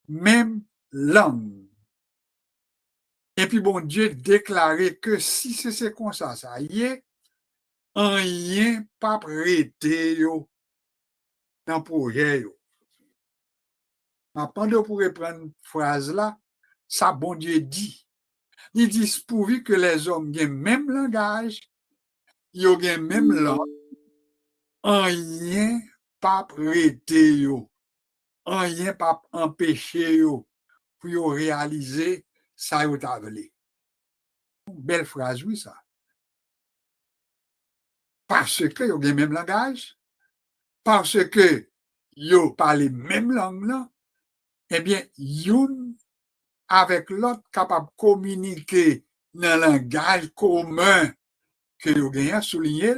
même langue. Et puis bon Dieu déclarait que si c'est comme ça y est, rien pas prêté dans le projet. Pendant pour reprendre phrase là, ça bon Dieu dit. Il dit pourvu que les hommes aient le même langage, ils ont le même langue, rien pas prêté, rien pas empêché pour réaliser ça yo t'a voulu. Belle phrase, oui, ça. Parce que yo ont le même langage, parce que yo parlent la même langue là, eh bien, yon avec l'autre capable de communiquer dans un langage commun que yo gagne souligner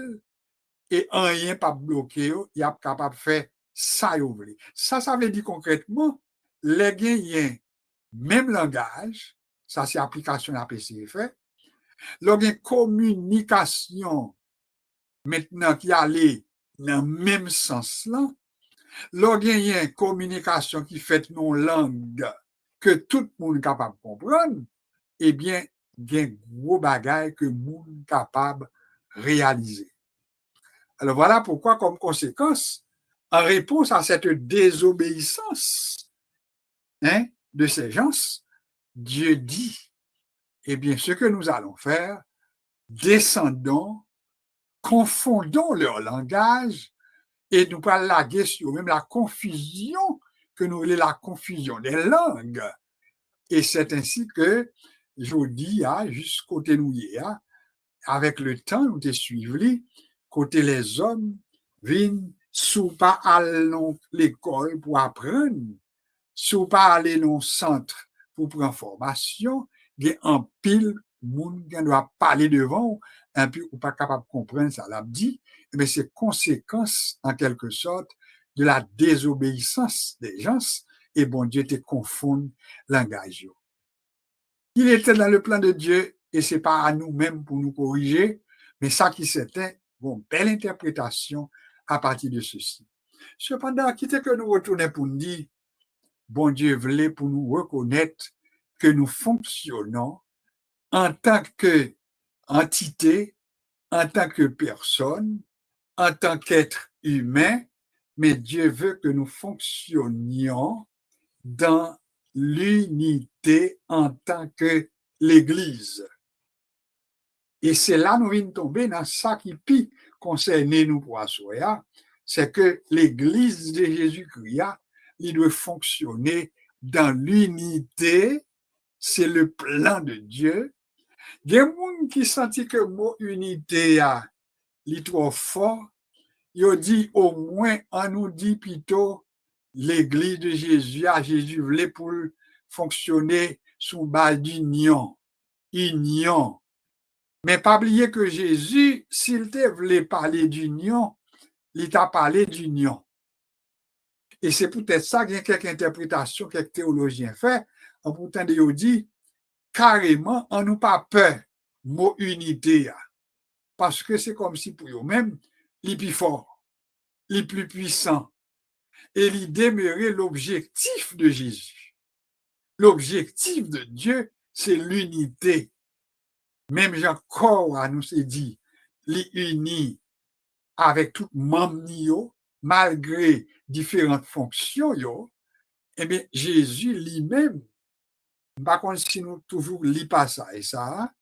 et rien pas bloqué, il est capable de faire ça, yo vle. Ça veut dire concrètement, les gagnants, même langage, ça c'est application de la PCF, le communication maintenant qui allait dans le même sens là, le communication qui fait non langue que tout le monde est capable de comprendre, eh bien, il y a un gros bagage que le monde est capable de réaliser. Alors voilà pourquoi, comme conséquence, en réponse à cette désobéissance de ces gens, Dieu dit, eh bien, ce que nous allons faire, descendons, confondons leur langage et nous parlons la question, même la confusion, que nous voulons la confusion des langues. Et c'est ainsi que, je dis, jusqu'au côté nous avec le temps, nous te suivis, côté les hommes, viennent sous pas aller dans l'école pour apprendre, sous pas aller dans le centre pour prendre formation, il y a un pile monde qui doit parler devant, un peu ou pas capable de comprendre ça l'a dit, mais c'est conséquence en quelque sorte de la désobéissance des gens et bon Dieu te confond langage. Il était dans le plan de Dieu et c'est pas à nous-mêmes pour nous corriger, mais ça qui c'était, bon, belle interprétation à partir de ceci. Cependant, quitte que nous retournons pour nous dire, bon Dieu voulait pour nous reconnaître que nous fonctionnons en tant qu'entité, en tant que personne, en tant qu'être humain, mais Dieu veut que nous fonctionnions dans l'unité en tant que l'Église. Et c'est là nous venons tomber dans ça qui pis concerne nous pour assoya, c'est que l'Église de Jésus-Christ, il doit fonctionner dans l'unité, c'est le plan de Dieu. Il y a des gens qui sentent que le mot unité est trop fort, il dit au moins, on nous dit plutôt l'Église de Jésus, Jésus voulait pour fonctionner sous base d'union, union. Mais pas oublier que Jésus, s'il te voulait parler d'union, il t'a parlé d'union. Et c'est peut-être ça qu'il y a quelques interprétations, quelques théologiens fait, en pourtant de dit, carrément, on n'a pas peur, mot unité, parce que c'est comme si pour eux-mêmes, les plus forts, les plus puissants, et il demeurait l'objectif de Jésus. L'objectif de Dieu, c'est l'unité. Même Jean corps nous s'est dit, les unis avec tout membre malgré différentes fonctions eh bien Jésus lui-même, par contre si nous toujours lit pas ça et ça,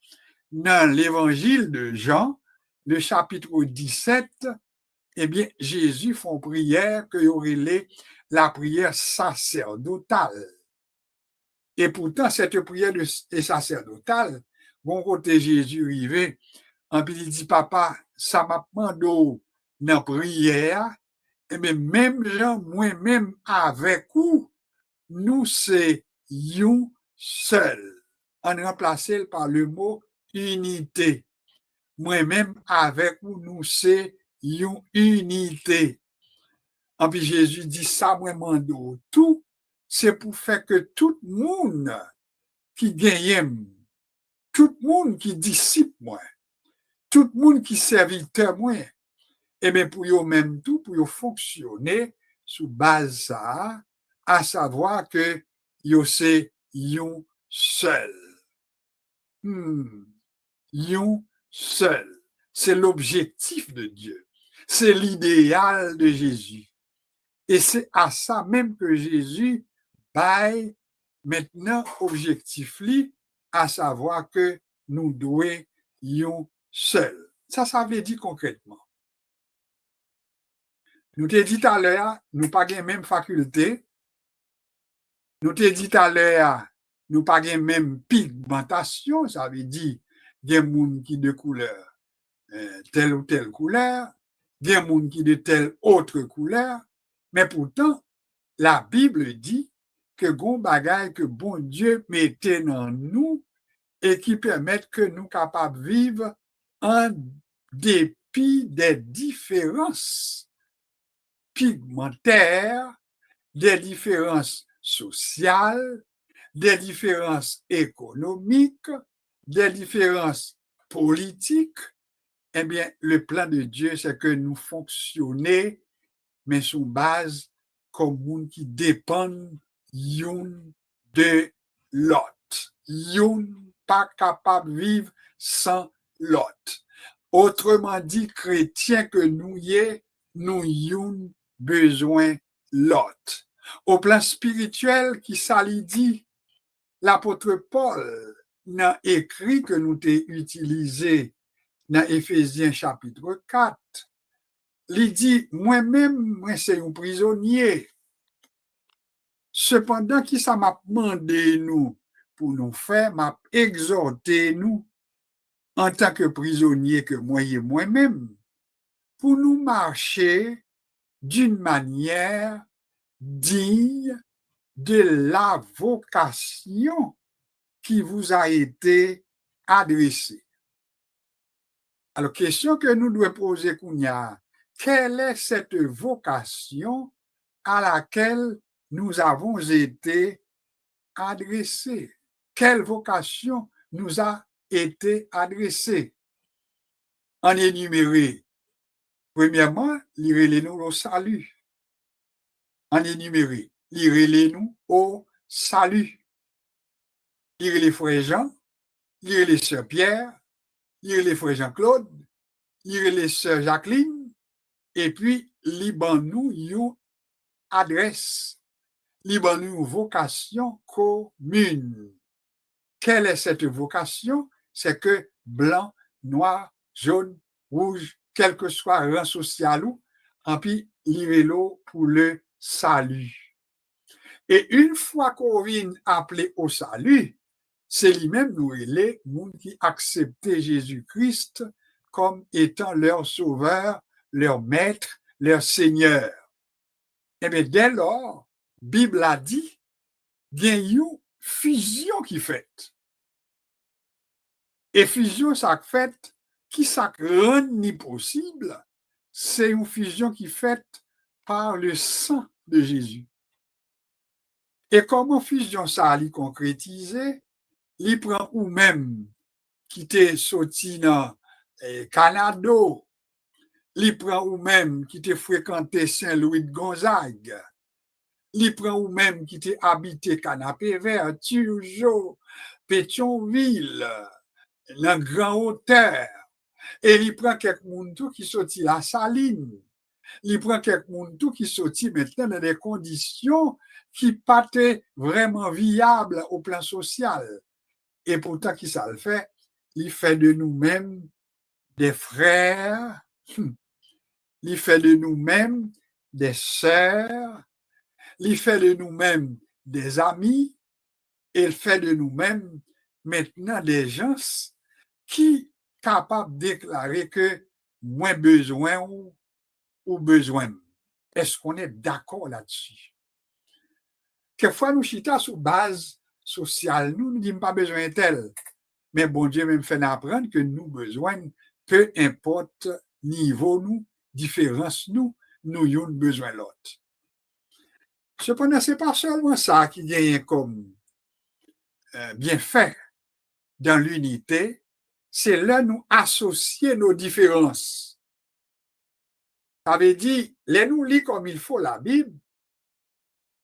dans l'évangile de Jean, le chapitre 17, eh bien Jésus font prière que y aurait la prière sacerdotale. Et pourtant cette prière est sacerdotale, bon côté Jésus arrivé, en puis il dit papa, ça m'a demandé dans prière, et même gens, moi-même avec vous, nous c'est you seul. On remplacé par le mot unité. Moi-même avec vous, nous c'est you unité. Et puis Jésus dit ça, moi mando tout, c'est pour faire que tout le monde qui gagne, tout le monde qui disciple moi, tout le monde qui serviteur moi, et bien pour eux même tout, pour eux fonctionner sous base ça, à savoir que yo c'est yon seul. Yon seul. C'est l'objectif de Dieu. C'est l'idéal de Jésus. Et c'est à ça même que Jésus baille maintenant objectif li, à savoir que nous devons yon seul. Ça veut dire concrètement. Nous t'ai dit tout à l'heure, nous pas la même faculté. Nous t'ai dit tout à l'heure, nous pas la même pigmentation. Ça veut dire, il y a des gens qui de couleur, telle ou telle couleur, il y a des gens qui de telle autre couleur. Mais pourtant, la Bible dit que gon bagay que bon Dieu mettait dans nous et qui permettent que nous capables de vivre en dépit dépit des différences pigmentaires, des différences sociales, des différences économiques, des différences politiques, eh bien, le plan de Dieu, c'est que nous fonctionnions, mais sous base commune qui dépendent l'une de l'autre. L'une pas capable de vivre sans l'autre. Autrement dit, chrétiens que nous y est, nous avons besoin l'autre. Au plan spirituel, qui s'allie dit, l'apôtre Paul n'a écrit que nous t'ai utilisé dans Éphésiens chapitre 4. Il dit, moi-même, moi c'est un prisonnier. Cependant, qui ça m'a demandé nous pour nous faire, m'a exhorté nous en tant que prisonnier que moi et moi-même, pour nous marcher d'une manière digne de la vocation qui vous a été adressée. Alors, question que nous devons poser, Kounia, quelle est cette vocation à laquelle nous avons été adressés? Quelle vocation nous a été adressée? En énuméré, premièrement, lirez-nous au salut. En énuméré, lirez-nous au salut. Lirez les frères Jean, lirez les sœurs Pierre, lirez les frères Jean-Claude, lirez les sœurs Jacqueline, et puis liban-nous une adresse, liban-nous une vocation commune. Quelle est cette vocation? C'est que blanc, noir, jaune, rouge, quel que soit le rang social ou, en puis lirez-le pour le salut. Et une fois qu'on vient appelé au salut, c'est lui-même nous les gens qui acceptaient Jésus-Christ comme étant leur sauveur, leur maître, leur seigneur. Et bien dès lors, Bible a dit, il y a une fusion qui fait. Et fusion, ça fait, qui ça rend ni possible, c'est une fusion qui fait par le sang de Jésus. Et comment fusion ça a concrétisé? Il prend ou même qui était sorti dans Canada, il prend ou même qui était fréquenté Saint-Louis de Gonzague, il prend ou même qui était habité Canapé Vert, Turgeau, Pétionville, la Grand Hauteur, et il prend quelques monde qui sorti la Saline, il prend quelques monde qui sorti maintenant dans des conditions qui n'étaient vraiment viables au plan social. Et pourtant, qui ça le fait? Il fait de nous-mêmes des frères, il fait de nous-mêmes des sœurs, il fait de nous-mêmes des amis, et il fait de nous-mêmes maintenant des gens qui sont capables de déclarer que moins besoin ou besoin. Est-ce qu'on est d'accord là-dessus? Quelquefois, nous chita sur base sociale, nous ne disons pas besoin tel. Mais bon Dieu même fait apprendre que nous besoin, peu importe niveau nous, différence nous avons besoin l'autre. Cependant, ce n'est pas seulement ça qui gagne comme bienfait dans l'unité, c'est là nous associer nos différences. Ça veut dire, les nous lit comme il faut la Bible,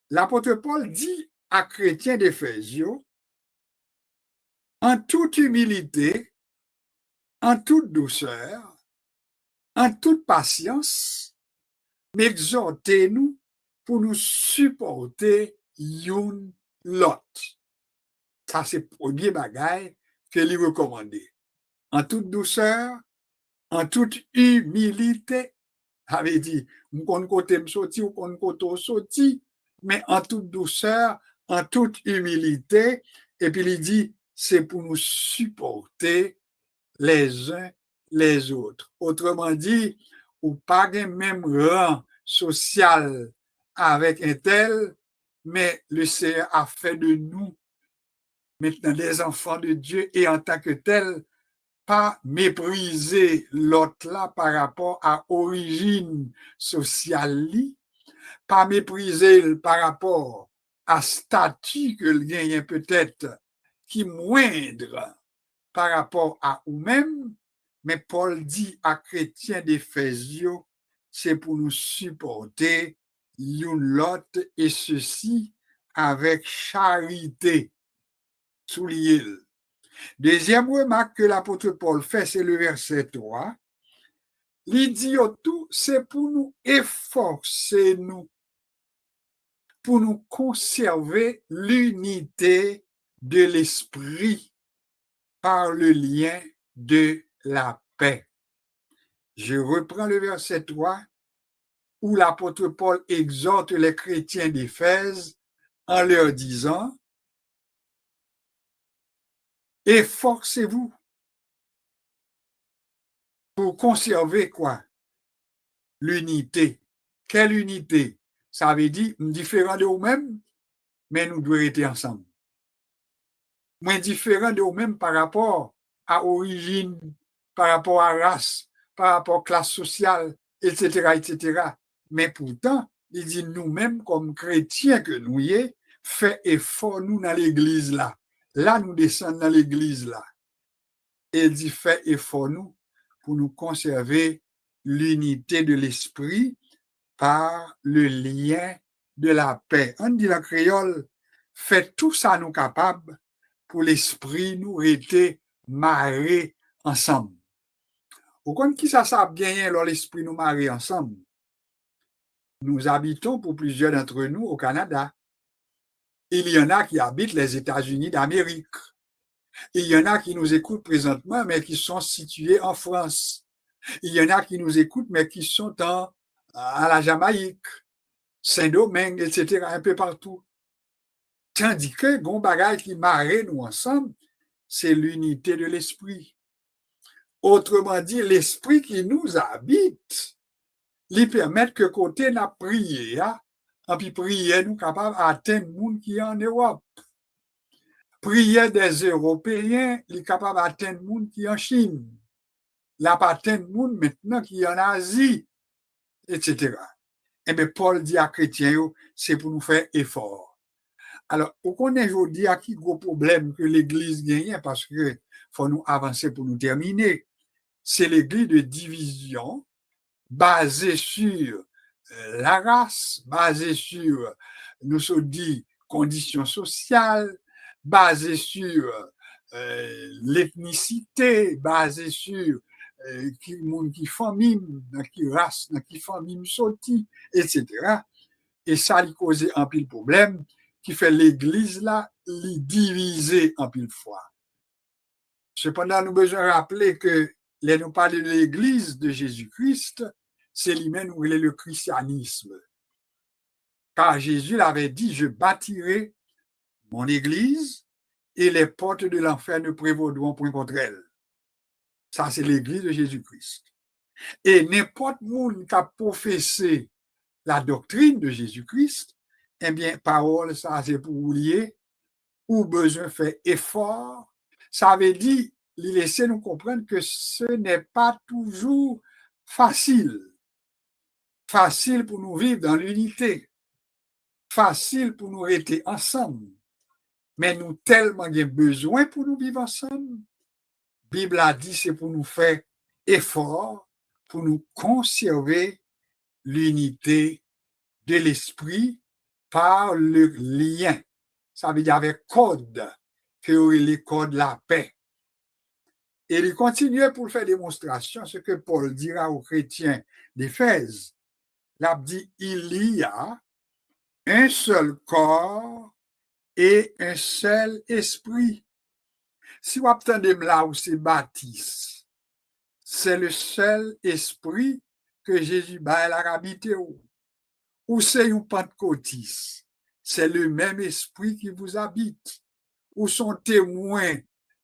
l'apôtre Paul dit à chrétiens d'Éphésiens, en toute humilité, en toute douceur, en toute patience, m'exhortez-nous pour nous supporter l'un l'autre. Ça, c'est le premier bagage que lui recommander. En toute douceur, en toute humilité, avait dit, on compte côté me sorti ou on côté sorti, mais en toute douceur, en toute humilité, et puis il dit, c'est pour nous supporter les uns les autres. Autrement dit, ou pas le même rang social avec un tel, mais le Seigneur a fait de nous maintenant des enfants de Dieu et en tant que tel, pas mépriser l'autre là par rapport à origine sociale li, pas mépriser par rapport à statut que le gagne peut-être qui moindre par rapport à ou-même, mais Paul dit à chrétiens d'Éphésio, c'est pour nous supporter l'un l'autre et ceci avec charité. Souliez. Deuxième remarque que l'apôtre Paul fait, c'est le verset 3. Il dit tout, c'est pour nous efforcer, pour nous conserver l'unité de l'esprit par le lien de la paix. Je reprends le verset 3 où l'apôtre Paul exhorte les chrétiens d'Éphèse en leur disant « Efforcez-vous pour conserver quoi? L'unité. » Quelle unité? Ça veut dire différent de vous-même, mais nous devons être ensemble. Moins différent de vous-même par rapport à origine, par rapport à race, par rapport à classe sociale, etc., etc. Mais pourtant, il dit nous-mêmes, comme chrétiens que nous y est, fait effort nous dans l'église là. Là, nous descendons dans l'église là. Et il dit fait effort nous pour nous conserver l'unité de l'esprit par le lien de la paix. On dit la créole, fait tout ça nous capables pour l'esprit nous rester marrés ensemble. Au compte qui ça bien alors l'esprit nous marrer ensemble? Nous habitons pour plusieurs d'entre nous au Canada. Il y en a qui habitent les États-Unis d'Amérique. Il y en a qui nous écoutent présentement, mais qui sont situés en France. Il y en a qui nous écoutent, mais qui sont à la Jamaïque, Saint-Domingue, etc., un peu partout. Tandis que, gon bagay qui marre nous ensemble, c'est l'unité de l'esprit. Autrement dit, l'esprit qui nous habite, lui permet que côté n'a prié, en puis prier nous capable d'atteindre le monde qui est en Europe. Prier des Européens, il est capable d'atteindre le monde qui est en Chine. La atteindre le monde maintenant qui est en Asie, etc. Et bien, Paul dit à chrétiens, c'est pour nous faire effort. Alors, on connaît aujourd'hui à qui gros problème que l'Église gagne parce que faut nous avancer pour nous terminer. C'est l'Église de division basée sur la race, basée sur, nous sommes dit, conditions sociales, basée sur l'ethnicité, basée sur qui monde qui famille, dans qui race, dans qui famille sorti, etc. Et ça lui cause un pile problème qui fait l'Église là, les diviser en pile fois. Cependant, nous avons besoin de rappeler que les nous parler de l'Église de Jésus-Christ, c'est lui-même où il est le christianisme. Car Jésus l'avait dit, je bâtirai mon Église et les portes de l'enfer ne prévaudront point contre elle. Ça, c'est l'Église de Jésus-Christ. Et n'importe monde qui a professé la doctrine de Jésus-Christ, eh bien, parole, ça, c'est pour vous lier, ou besoin de faire effort. Ça veut dire, laisser nous comprendre que ce n'est pas toujours facile. Facile pour nous vivre dans l'unité. Facile pour nous rester ensemble. Mais nous tellement avons besoin pour nous vivre ensemble. La Bible a dit, c'est pour nous faire effort, pour nous conserver l'unité de l'esprit par le lien. Ça veut dire avec code, que les codes de la paix. Et il continuait pour faire démonstration, ce que Paul dira aux chrétiens d'Éphèse. Il a dit, il y a un seul corps et un seul esprit. Si vous attendez là où c'est baptiste, c'est le seul esprit que Jésus a habité. Ou c'est une pentecôtiste, c'est le même esprit qui vous habite. Ou sont témoins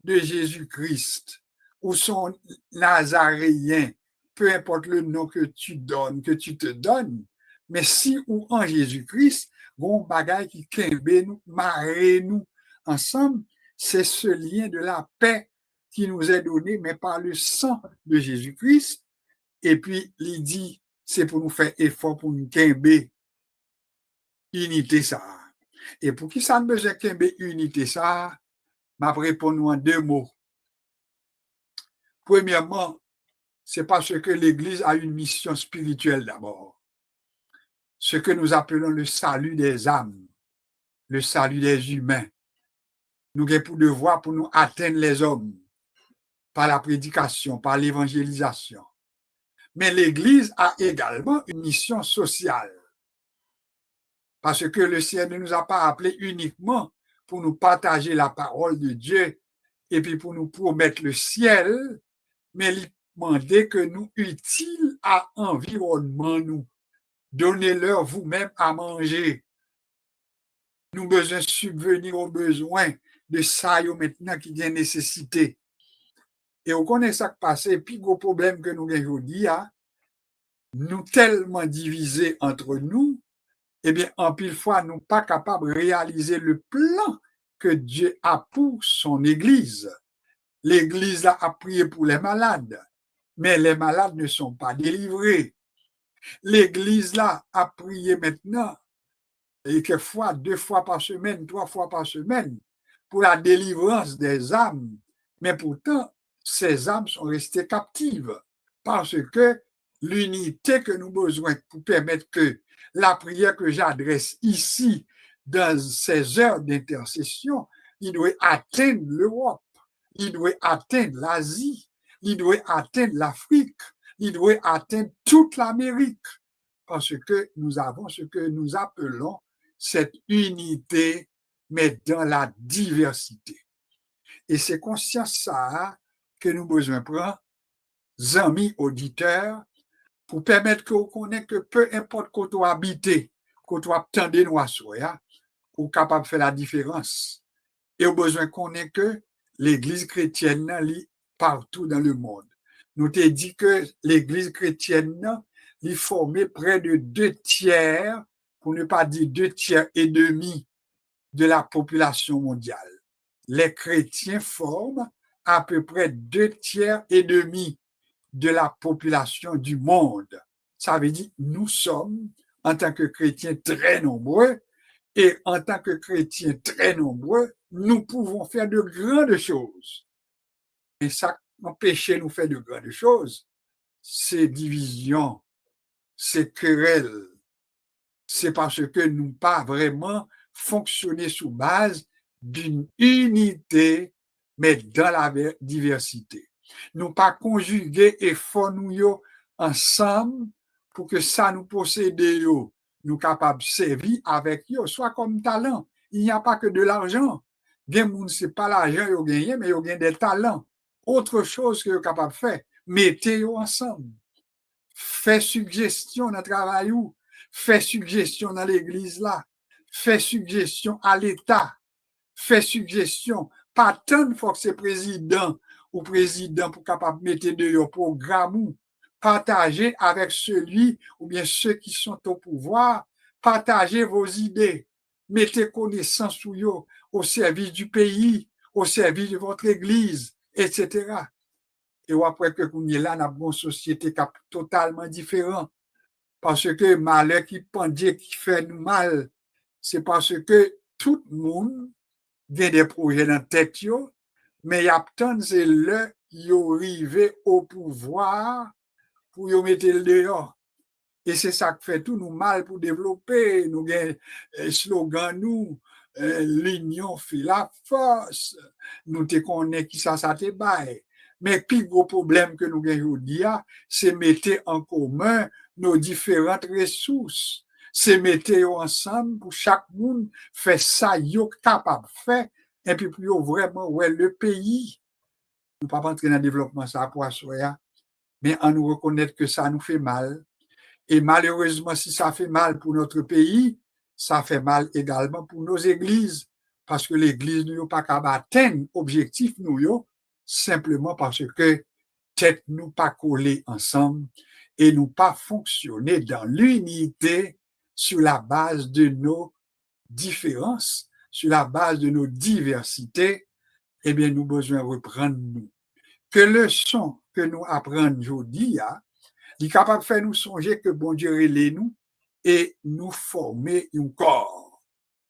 de Jésus-Christ, ou sont nazaréens, peu importe le nom que tu donnes, que tu te donnes, mais si ou en Jésus-Christ, bon bagay qui kembe nous, marre nous ensemble, c'est ce lien de la paix qui nous est donné, mais par le sang de Jésus-Christ. Et puis, il dit, c'est pour nous faire effort pour nous quimber unité ça. Et pour qui ça ne besoin quimber unité ça, m'a répondu en 2 mots. Premièrement, c'est parce que l'Église a une mission spirituelle d'abord. Ce que nous appelons le salut des âmes, le salut des humains. Nous avons pour devoir pour nous atteindre les hommes par la prédication, par l'évangélisation. Mais l'Église a également une mission sociale. Parce que le Seigneur ne nous a pas appelés uniquement pour nous partager la parole de Dieu et puis pour nous promettre le ciel, mais il demandait que nous utiles à l'environnement, nous. Donnez-leur vous-même à manger. Nous besoin subvenir aux besoins de ça maintenant qui vient nécessité. Et on connaît ça qui passe, et puis gros problème que nous avons aujourd'hui, nous tellement divisés entre nous, eh bien, en pile fois, nous pas capables de réaliser le plan que Dieu a pour son Église. L'Église a prié pour les malades, mais les malades ne sont pas délivrés. L'Église là a prié maintenant, et quelquefois 2 fois par semaine, 3 fois par semaine, pour la délivrance des âmes. Mais pourtant, ces âmes sont restées captives parce que l'unité que nous avons besoin pour permettre que la prière que j'adresse ici, dans ces heures d'intercession, il doit atteindre l'Europe, il doit atteindre l'Asie, il doit atteindre l'Afrique, il doit atteindre toute l'Amérique, parce que nous avons ce que nous appelons cette unité, mais dans la diversité. Et c'est conscience ça que nous besoin prendre, amis auditeurs, pour permettre que vous connaissez que peu importe où tu habites, où tu attendez nous assoya, ou capable de faire la différence. Et au besoin qu'on ait que l'Église chrétienne lit partout dans le monde. Nous t'ai dit que l'Église chrétienne lit formée près de 2/3, pour ne pas dire 2,5 tiers de la population mondiale. Les chrétiens forment à peu près 2,5 tiers de la population du monde. Ça veut dire nous sommes, en tant que chrétiens très nombreux, et en tant que chrétiens très nombreux, nous pouvons faire de grandes choses. Et ça empêche nous faire de grandes choses, ces divisions, ces querelles. C'est parce que nous pas vraiment fonctionné sous base d'une unité, mais dans la diversité. Nous pas conjuguer efforts nous ensemble pour que ça nous possède nous capables de servir avec eux, soit comme talent. Il n'y a pas que de l'argent. Bien, c'est pas l'argent qu'ils ont gagné, mais ils ont gagné des talents. Autre chose que vous capable de faire, mettez-vous ensemble. Faites suggestion dans le travail ou, faites suggestion dans l'église là, faites suggestion à l'État, faites suggestion, pas tant de fois que c'est président ou président pour capable mettre de programme ou partagez avec celui ou bien ceux qui sont au pouvoir, partagez vos idées, mettez connaissance au service du pays, au service de votre église, etc. Et après que nous sommes là, nous avons une société qui est totalement différente. Parce que malheur qui pendait, qui fait nous mal, c'est parce que tout le monde a des projets dans la tête, mais il y a tant c'est là qui arrivé au pouvoir pour y mettre le dehors. Et c'est ça qui fait tout nous mal pour développer. Nous avons un slogan, nous, l'union fait la force. Nous te connaissons qui ça te baille. Mais le plus gros problème que nous avons aujourd'hui, c'est mettre en commun nos différentes ressources. C'est mettre ensemble pour chaque monde faire ça qu'il est capable de faire. Et puis, pour vraiment, ouais, le pays, nous ne pouvons pas entrer dans le développement, ça pour assurer, mais en nous reconnaître que ça nous fait mal. Et malheureusement, si ça fait mal pour notre pays, ça fait mal également pour nos églises, parce que l'église n'est pas capable d'atteindre l'objectif, simplement parce que tête nous pas collée ensemble et nous pas fonctionner dans l'unité sur la base de nos différences, sur la base de nos diversités. Eh bien, nous besoin reprendre nous. que leçon que nous apprenons aujourd'hui, il est capable de faire nous songer que bon Dieu relève nous et nous former un corps.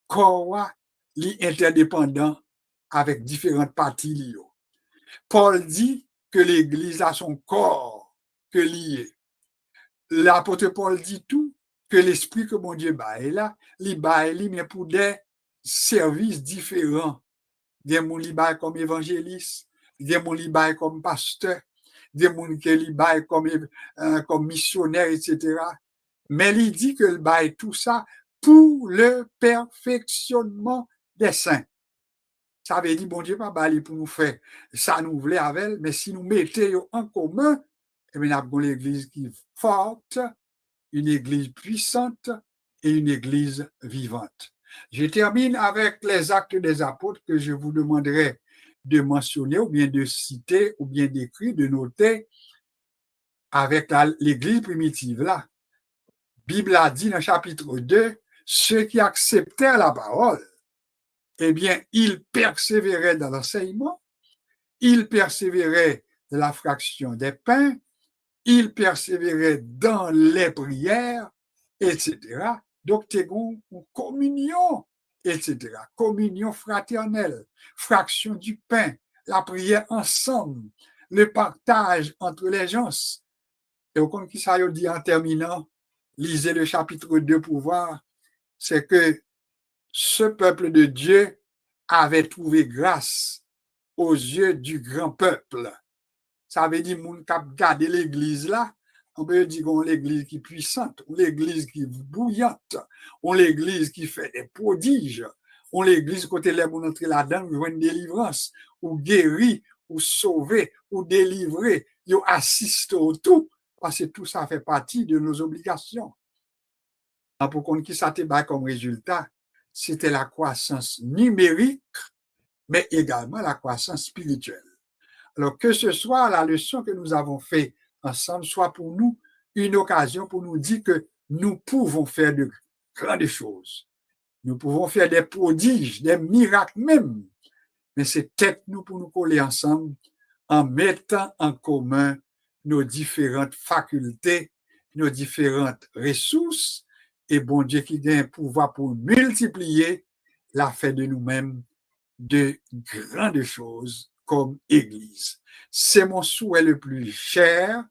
Corps li interdépendant avec différentes parties. Paul dit que l'Église a son corps que lié. L'apôtre Paul dit tout que l'esprit que mon Dieu baille là, il baille mais pour des services différents. Des gens qui baille comme évangéliste, des gens qui baille comme pasteur, des gens qui baille comme missionnaire, etc. Mais il dit que le baille tout ça pour le perfectionnement des saints. Ça veut dire, bon Dieu, pas bailler pour nous faire ça, nous voulons avec, mais si nous mettons en commun, eh bien, nous avons l'église qui est forte, une église puissante et une église vivante. Je termine avec les actes des apôtres que je vous demanderai de mentionner ou bien de citer ou bien d'écrire, de noter avec l'église primitive là. Bible a dit dans le chapitre 2, ceux qui acceptèrent la parole, eh bien, ils persévéraient dans l'enseignement, ils persévéraient dans la fraction des pains, ils persévéraient dans les prières, etc. Donc, tu as une communion, etc. Communion fraternelle, fraction du pain, la prière ensemble, le partage entre les gens. Et au compte qui ça dit en terminant, lisez le chapitre 2 pour voir, c'est que ce peuple de Dieu avait trouvé grâce aux yeux du grand peuple. Ça veut dire, moun kap gade l'église là, on peut dire qu'on l'église qui est puissante, ou l'église qui est bouillante, ou l'église qui fait des prodiges, ou l'église côté les moun entrer là-dedans, jouer une délivrance, ou guérir, ou sauver, ou délivrer, ou assister au tout, parce que tout ça fait partie de nos obligations. Pour qu'on qui ça te bat comme résultat, c'était la croissance numérique, mais également la croissance spirituelle. Alors, que ce soit la leçon que nous avons fait ensemble, soit pour nous une occasion pour nous dire que nous pouvons faire de grandes choses. Nous pouvons faire des prodiges, des miracles même. Mais c'est peut-être nous pour nous coller ensemble en mettant en commun nos différentes facultés, nos différentes ressources, et bon Dieu qui a un pouvoir pour multiplier la fait de nous-mêmes de grandes choses comme Église. C'est mon souhait le plus cher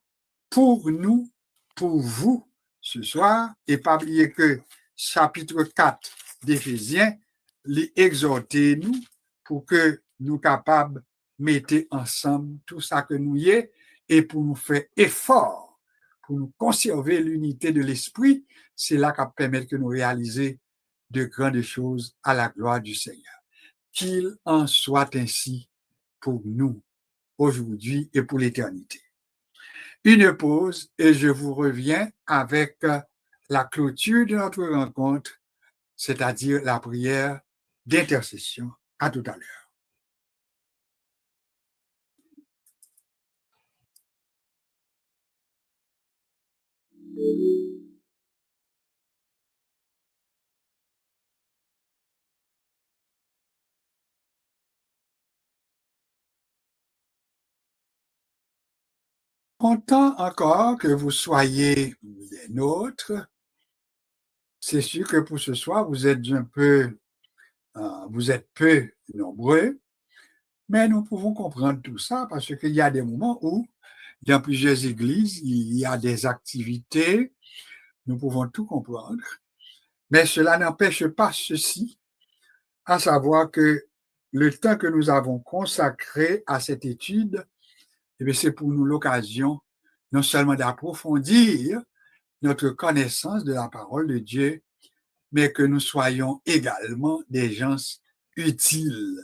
pour nous, pour vous, ce soir. Et pas oublier que chapitre 4 d'Éphésiens, les exhorter nous pour que nous capables de mettre ensemble tout ça que nous y est et pour nous faire effort, pour nous conserver l'unité de l'esprit. C'est là qu'à permettre que nous réaliser de grandes choses à la gloire du Seigneur. Qu'il en soit ainsi pour nous aujourd'hui et pour l'éternité. Une pause et je vous reviens avec la clôture de notre rencontre, c'est-à-dire la prière d'intercession. À tout à l'heure. Content encore que vous soyez des nôtres. C'est sûr que pour ce soir, vous êtes peu nombreux, mais nous pouvons comprendre tout ça parce qu'il y a des moments où, dans plusieurs églises, il y a des activités, nous pouvons tout comprendre, mais cela n'empêche pas ceci, à savoir que le temps que nous avons consacré à cette étude, c'est pour nous l'occasion non seulement d'approfondir notre connaissance de la parole de Dieu, mais que nous soyons également des gens utiles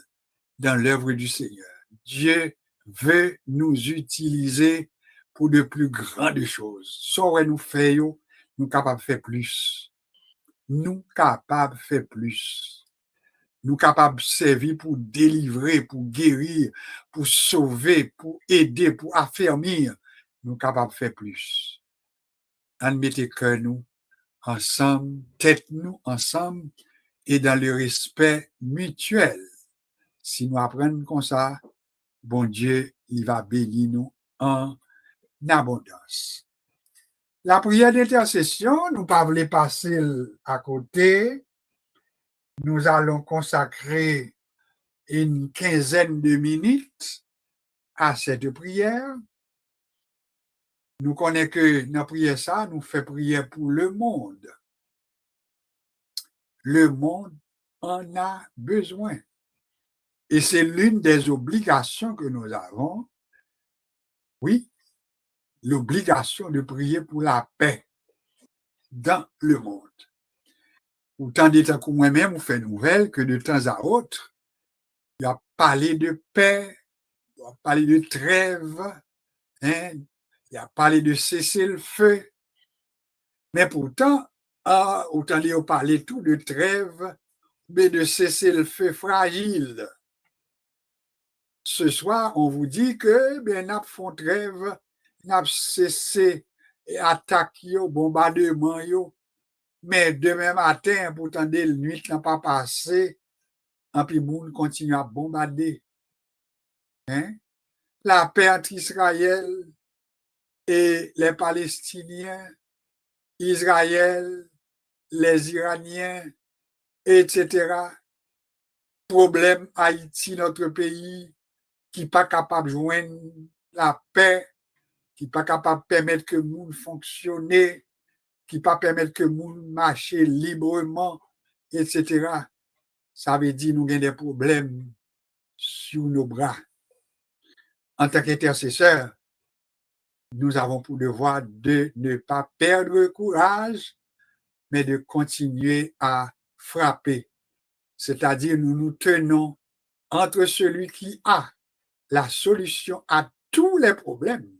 dans l'œuvre du Seigneur. Dieu veut nous utiliser pour de plus grandes choses. Soit nous faisons, nous capables de faire plus. Nous capables de faire plus. Nous capables de servir pour délivrer, pour guérir, pour sauver, pour aider, pour affermir. Nous capables de faire plus. Admettez que nous, ensemble, tête nous ensemble et dans le respect mutuel. Si nous apprenons comme ça, bon Dieu, il va bénir nous en abondance. La prière d'intercession, nous ne pouvons pas passer à côté. Nous allons consacrer une quinzaine de minutes à cette prière. Nous connaissons que dans la prière, ça, nous faisons prière pour le monde. Le monde en a besoin. Et c'est l'une des obligations que nous avons. Oui, l'obligation de prier pour la paix dans le monde. Autant de temps que moi-même, on fait nouvelle que de temps à autre, il a parlé de paix, il a parlé de trêve, hein, il a parlé de cesser le feu. Mais pourtant, autant il a parlé tout de trêve, mais de cesser le feu fragile. Ce soir, on vous dit que bien, nous avons trêve, nous avons cessé attaque, bombardement, mais demain matin, pourtant, la nuit n'a pas passé, et puis le monde continue à bombarder. Hein? La paix entre Israël et les Palestiniens, Israël, les Iraniens, etc. Problème Haïti, notre pays, qui n'est pas capable de joindre la paix, qui n'est pas capable de permettre que le monde fonctionne, qui ne pas permettre que le monde marche librement, etc. Ça veut dire que nous avons des problèmes sur nos bras. En tant qu'intercesseurs, nous avons pour devoir de ne pas perdre le courage, mais de continuer à frapper. C'est-à-dire, nous nous tenons entre celui qui a la solution à tous les problèmes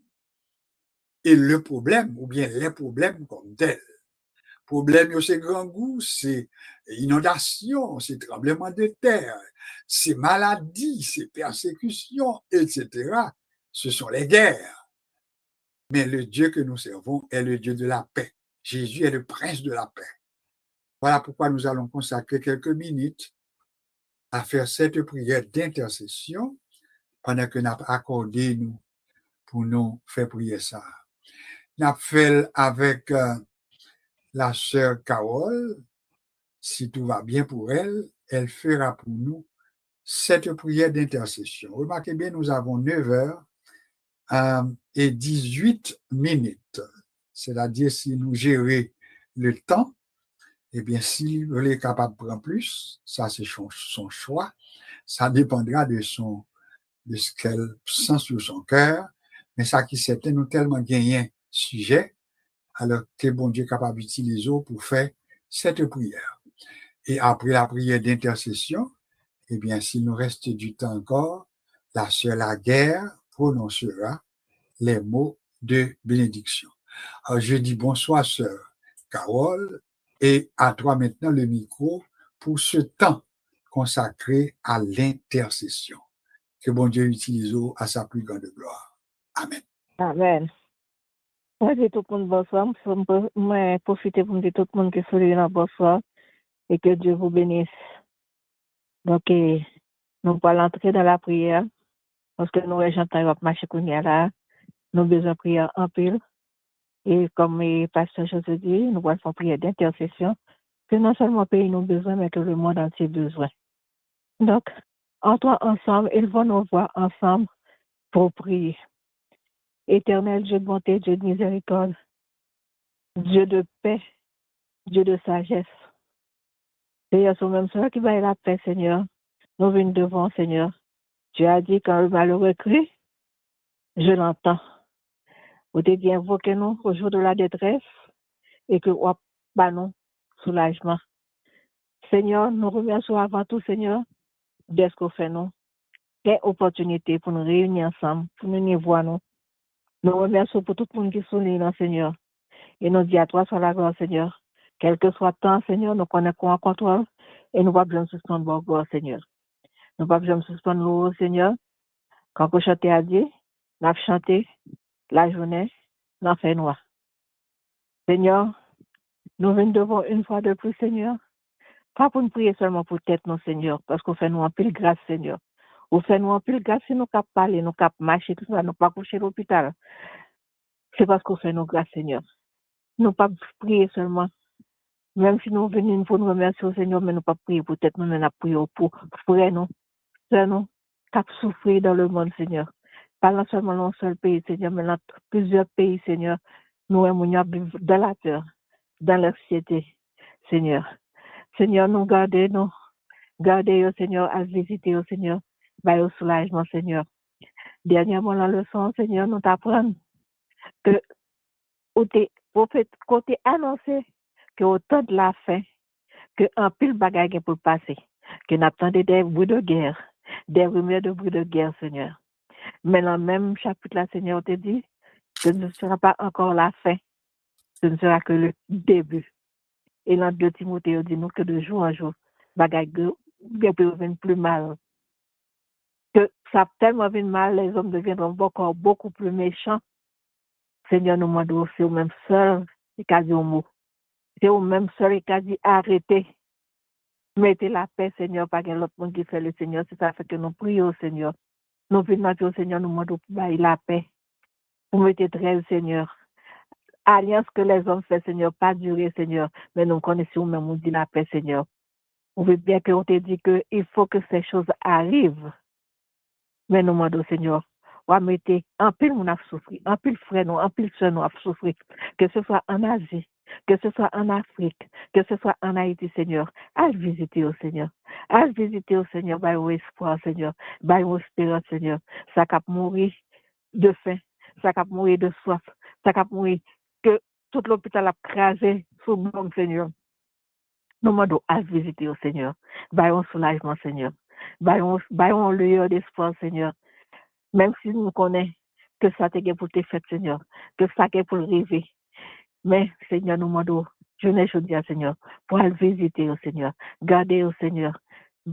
et le problème, ou bien les problèmes comme tels. Problème, c'est grand goût, c'est inondation, c'est tremblement de terre, c'est maladie, c'est persécution, etc. Ce sont les guerres. Mais le Dieu que nous servons est le Dieu de la paix. Jésus est le prince de la paix. Voilà pourquoi nous allons consacrer quelques minutes à faire cette prière d'intercession pendant que nous avons accordé nous pour nous faire prier ça. Nous avons fait avec la sœur Carole. Si tout va bien pour elle, elle fera pour nous cette prière d'intercession. Remarquez bien, nous avons 9 heures et 18 minutes. C'est-à-dire, si nous gérons le temps, eh bien, si elle est capable de prendre plus, ça c'est son choix. Ça dépendra de ce qu'elle sent sur son cœur. Mais ça qui s'est nous tellement gagné sujet, alors que bon Dieu est capable d'utiliser pour faire cette prière. Et après la prière d'intercession, eh bien, s'il nous reste du temps encore, la sœur Laguerre prononcera les mots de bénédiction. Alors, je dis bonsoir, sœur Carole, et à toi maintenant le micro pour ce temps consacré à l'intercession. Que bon Dieu utilise à sa plus grande gloire. Amen. Amen. Moi, je dis tout le monde bonsoir. Moi, profitez pour me dire tout le monde que c'est bonsoir et que Dieu vous bénisse. Donc, nous allons entrer dans la prière parce que nous, j'entends votre marché qu'on y a là. Nous avons besoin de prière en pile. Et comme le pasteur José dit, nous allons faire prière d'intercession que non seulement le pays nous a besoin, mais que le monde entier a besoin. Donc, entrons ensemble, élevons nos voix ensemble pour prier. Éternel Dieu de bonté, Dieu de miséricorde, Dieu de paix, Dieu de sagesse. Seigneur, c'est même cela qui va la paix, Seigneur. Nous venons devant, Seigneur. Tu as dit quand le malheureux crie, je l'entends. Vous t'es dit invoquer nous au jour de la détresse et que nous avons soulagement. Seigneur, nous remercions avant tout, Seigneur, de ce qu'on fait nous. Quelle opportunité pour nous réunir ensemble, pour nous y voir nous. Nous remercions pour tout le monde qui souligne, Seigneur. Et nous disons à toi sur la gloire, Seigneur. Quel que soit le temps, Seigneur, nous connaissons en contrôle et nous ne pouvons pas suspendre vos gloires, Seigneur. Nous ne pouvons pas suspendre l'eau, Seigneur. Quand vous chantez à Dieu, nous avons chanté la journée, nous avons fait noir. Seigneur, nous venons devant une fois de plus, Seigneur. Pas pour nous prier seulement pour tête, non, Seigneur, parce qu'on fait nous en pile grâce, Seigneur. Ou fait nous en pile grâce, si nous cap parler, nous cap marcher, tout ça, nous pas coucher à l'hôpital. C'est parce qu'on fait nos grâces, Seigneur. Nous pas prier seulement. Même si nous venons pour nous remercier au Seigneur, mais nous pas prier pour tête, nous mais nous prions pour frères nous, sœurs nous, qui souffrir dans le monde, Seigneur. Pas seulement dans un seul pays, Seigneur, mais dans plusieurs pays, Seigneur. Nous aimons vivre dans la terre, dans la société, Seigneur. Seigneur, nous gardez, Seigneur, à visiter, au Seigneur, au soulagement, Seigneur. Dernièrement, la leçon, Seigneur, nous t'apprendre que côté annoncé que au temps de la fin, que un pile bagaille pour passer, que nous attendons des bruits de guerre, des rumeurs de bruits de guerre, Seigneur. Mais dans le même chapitre, là, Seigneur, on te dit que ce ne sera pas encore la fin, ce ne sera que le début. Et dans 2 Timothée, on dit nous que de jour en jour, bagaille peut devenir plus mal. Que ça tellement devient mal, les hommes deviendront encore beaucoup plus méchants. Seigneur, nous demandons, c'est au même seul, et qu'a dit au mot. C'est au même seul, et qu'a dit arrêtez. Mettez la paix, Seigneur, pas qu'il y ait l'autre monde qui fait le Seigneur. C'est ça fait que nous prions, Seigneur. Nous venons au Seigneur, nous demandons pour la paix. Pour mettre très, Seigneur. Alliance que les hommes font, Seigneur, pas durer, Seigneur. Mais nous connaissons même, on dit la paix, Seigneur. Vous voyez bien qu'on te dit qu'il faut que ces choses arrivent. Mais nous demandons, Seigneur, on va mettre un pile mon a souffert, un pile frère, un pile soeur nous a souffert, que ce soit en Asie, que ce soit en Afrique, que ce soit en Haïti, Seigneur. Allez visiter au Seigneur. Allez visiter au Seigneur, by au espoir, Seigneur, by au espérance, Seigneur. Ça cap mourir de faim, ça cap mourir de soif, ça cap mourir que tout l'hôpital a crasé sous l'homme, Seigneur. Nous demandons à visiter au Seigneur. By un soulagement, Seigneur. By un lieu d'espoir, Seigneur. Même si nous connaissons que ça t'est pour te faire, Seigneur, que ça t'est pour rêver. Mais, Seigneur, nous demandons, je n'ai pas dit, Seigneur, pour aller visiter au Seigneur, garder au Seigneur,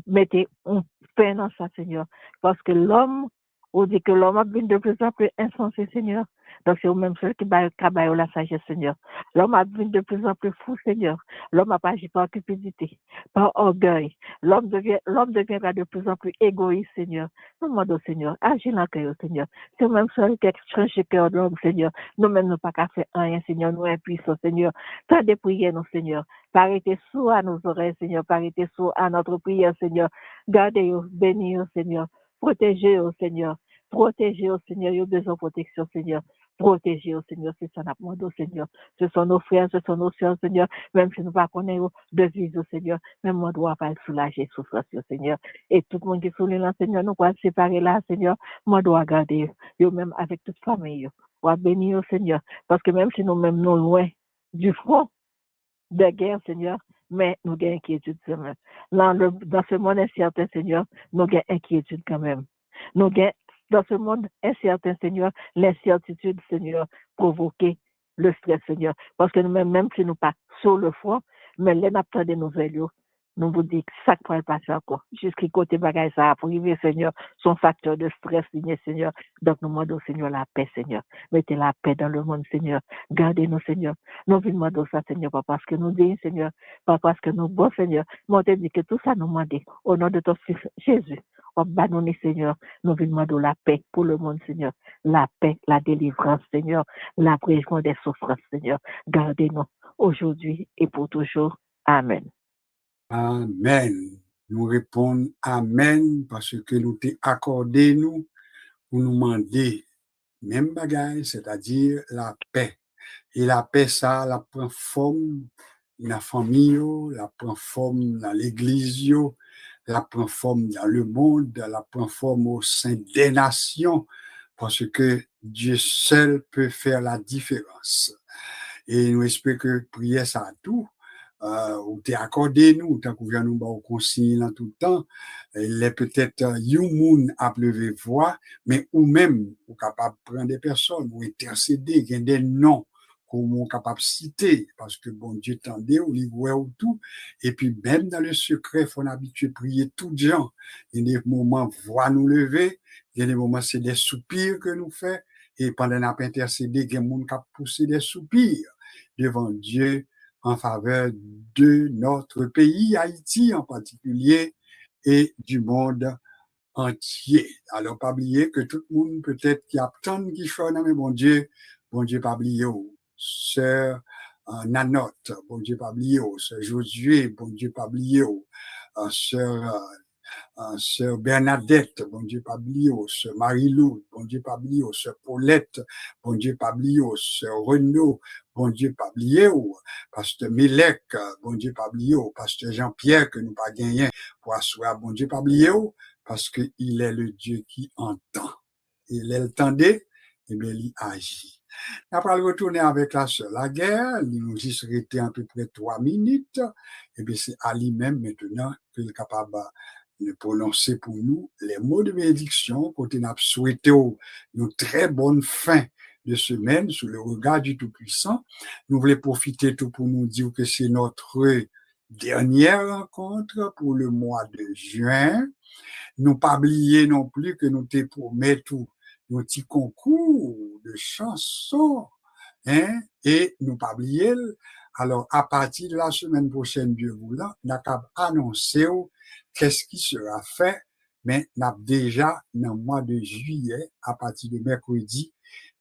mettez un pain dans ça, Seigneur, parce que l'homme, on dit que l'homme a devenu de plus en plus insensé, Seigneur. Donc, c'est au même seul qui va la sagesse, Seigneur. L'homme a devenu de plus en plus fou, Seigneur. L'homme a pas agi par cupidité, par orgueil. L'homme deviendra de plus en plus égoïste, Seigneur. Nous demandons, Seigneur, agis dans le cœur, Seigneur. C'est au même seul qui change le cœur de l'homme, Seigneur. Nous-mêmes, nous pas qu'à faire rien, Seigneur. Nous impuissants, Seigneur. Tant de prières, nous, Seigneur. Parlez sourd à nos oreilles, Seigneur. Parlez sourd à notre prière, Seigneur. Gardez-vous, bénis-vous, Seigneur. Protégez-vous, Seigneur. Protégez-vous, Seigneur. Vous avez besoin de protection, Seigneur. Protégez-vous, Seigneur. C'est ça, nous demandons, Seigneur. Ce sont nos frères, ce sont nos soeurs, Seigneur. Même si nous ne connaissons pas de vivre, Seigneur. Même moi, dois pas soulager souffrance, Seigneur. Et tout le monde qui est soulé là, Seigneur, nous pouvons séparer là, Seigneur. Moi, dois garder, yo même avec toute famille, yo. Dois bénir, Seigneur. Parce que même si nous-mêmes, nous loin du front de guerre, Seigneur, mais nous avons inquiétude, Seigneur. Dans ce monde incertain, Seigneur, nous avons inquiétude quand même. Nous avons, dans ce monde incertain, Seigneur, l'incertitude, Seigneur, provoquer le stress, Seigneur. Parce que nous-mêmes, même si nous pas sur le front, mais les nappes des nouvelles, nous vous disons que ça pourrait passer encore. Jusqu'à côté bagaille ça pour arriver, Seigneur, son facteur de stress, Seigneur. Donc, nous demandons, Seigneur, la paix, Seigneur. Mettez la paix dans le monde, Seigneur. Gardez-nous, Seigneur. Nous demandons ça, Seigneur, pas parce que nous disons, Seigneur, pas parce que nous bon, Seigneur. Mais on te dit que tout ça nous demande au nom de ton Fils Jésus. On banonne, Seigneur. Nous demandons la paix pour le monde, Seigneur. La paix, la délivrance, Seigneur. L'abrégement des souffrances, Seigneur. Gardez-nous aujourd'hui et pour toujours. Amen. Amen. Nous répondons Amen parce que nous t'es accordé nous pour nous demander même bagaille, c'est-à-dire la paix. Et la paix, ça, la prend forme dans la famille, la prend forme dans l'église, la prend forme dans le monde, la prend forme au sein des nations, parce que Dieu seul peut faire la différence. Et nous espérons que prier ça à tout. Ou t'es accordé nous, tant qu'on vient nous au consigne tout le temps, il est peut-être moun à pleurer voix, mais ou même, ou capable de prendre des personnes, ou intercéder, il y a des noms qu'on est capable de citer, parce que bon Dieu tendait, ou il voit ou tout, et puis même dans le secret, il faut habituer à prier tout gens. Il y a des moments, voix nous lever, il y a des moments, c'est des soupirs que nous faisons, et pendant qu'on intercédé, il y a des gens qui poussé des soupirs devant Dieu, en faveur de notre pays, Haïti en particulier, et du monde entier. Alors, pas oublier que tout le monde, peut-être, qui attend qui fait, mais bon Dieu, pas oublier, sœur Nanotte, bon Dieu, pas oublier, sœur Josué, bon Dieu, pas oublier, sœur Bernadette, bon Dieu, pas oublier, sœur Marie-Lou, bon Dieu, pas oublier, sœur Paulette, bon Dieu, pas oublier, sœur Renaud, bon Dieu, pas oublier, pasteur Mélec, bon Dieu, pas oublier, pasteur Jean-Pierre, que nous pas gagné pour asseoir, bon Dieu, pas oublier, parce que il est le Dieu qui entend. Il entendait, et bien, il agit. Après, il retourner avec la sœur Laguerre, il nous y serait à peu près 3 minutes, et bien, c'est à lui-même maintenant qu'il est capable de prononcer pour nous les mots de bénédiction, côté n'a souhaité une très bonne fin de semaine sous le regard du Tout-Puissant. Nous voulons profiter tout pour nous dire que c'est notre dernière rencontre pour le mois de juin. Nous pas oublier non plus que nous te promettons un petit concours de chansons, hein, et nous pas oublier. Alors, à partir de la semaine prochaine, Dieu voulant, nous avons annoncé qu'est-ce qui sera fait, mais nous avons déjà, dans le mois de juillet, à partir de mercredi,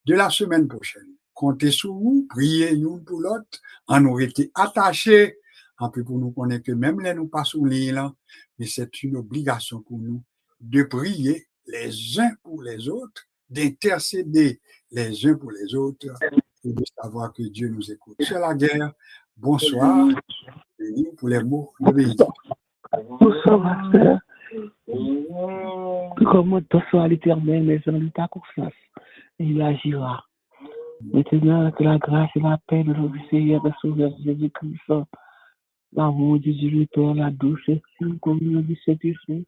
de la semaine prochaine. Comptez sur vous, priez nous pour l'autre, on aurait été attachés, un peu pour nous connaître que même là, nous pas sous l'île, mais c'est une obligation pour nous de prier les uns pour les autres, d'intercéder les uns pour les autres, et de savoir que Dieu nous écoute. C'est la guerre. Bonsoir. Béni pour les mots de bénédiction. Bonsoir, pasteur. Comme bonsoir à l'Éternel, mais en l'état confiance, il agira. Maintenant, que la grâce et la paix de notre Seigneur et Sauveur Jésus-Christ, l'amour de Dieu le Père, la douce et fine communion du Saint-Esprit,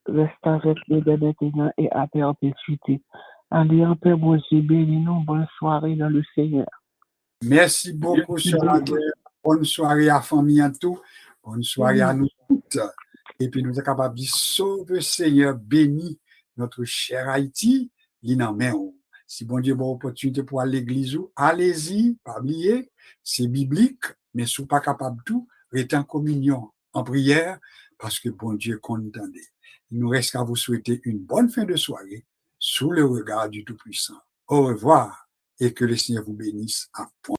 reste avec nous dès maintenant et à perpétuité. Allez en paix, bon Dieu, bénis-nous, bonne soirée dans le Seigneur. Merci beaucoup, Sœur Laguerre. Bonne soirée à famille en tout. Bonne soirée à nous toutes. Et puis nous sommes capables de dire, sauve Seigneur, bénis notre cher Haïti, si bon Dieu, bonne opportunité pour aller à l'église, allez-y, pas oublier, c'est biblique, mais si vous pas capable de tout, restez en communion, en prière, parce que bon Dieu contendait. Il nous reste qu'à vous souhaiter une bonne fin de soirée sous le regard du Tout-Puissant. Au revoir et que le Seigneur vous bénisse à point.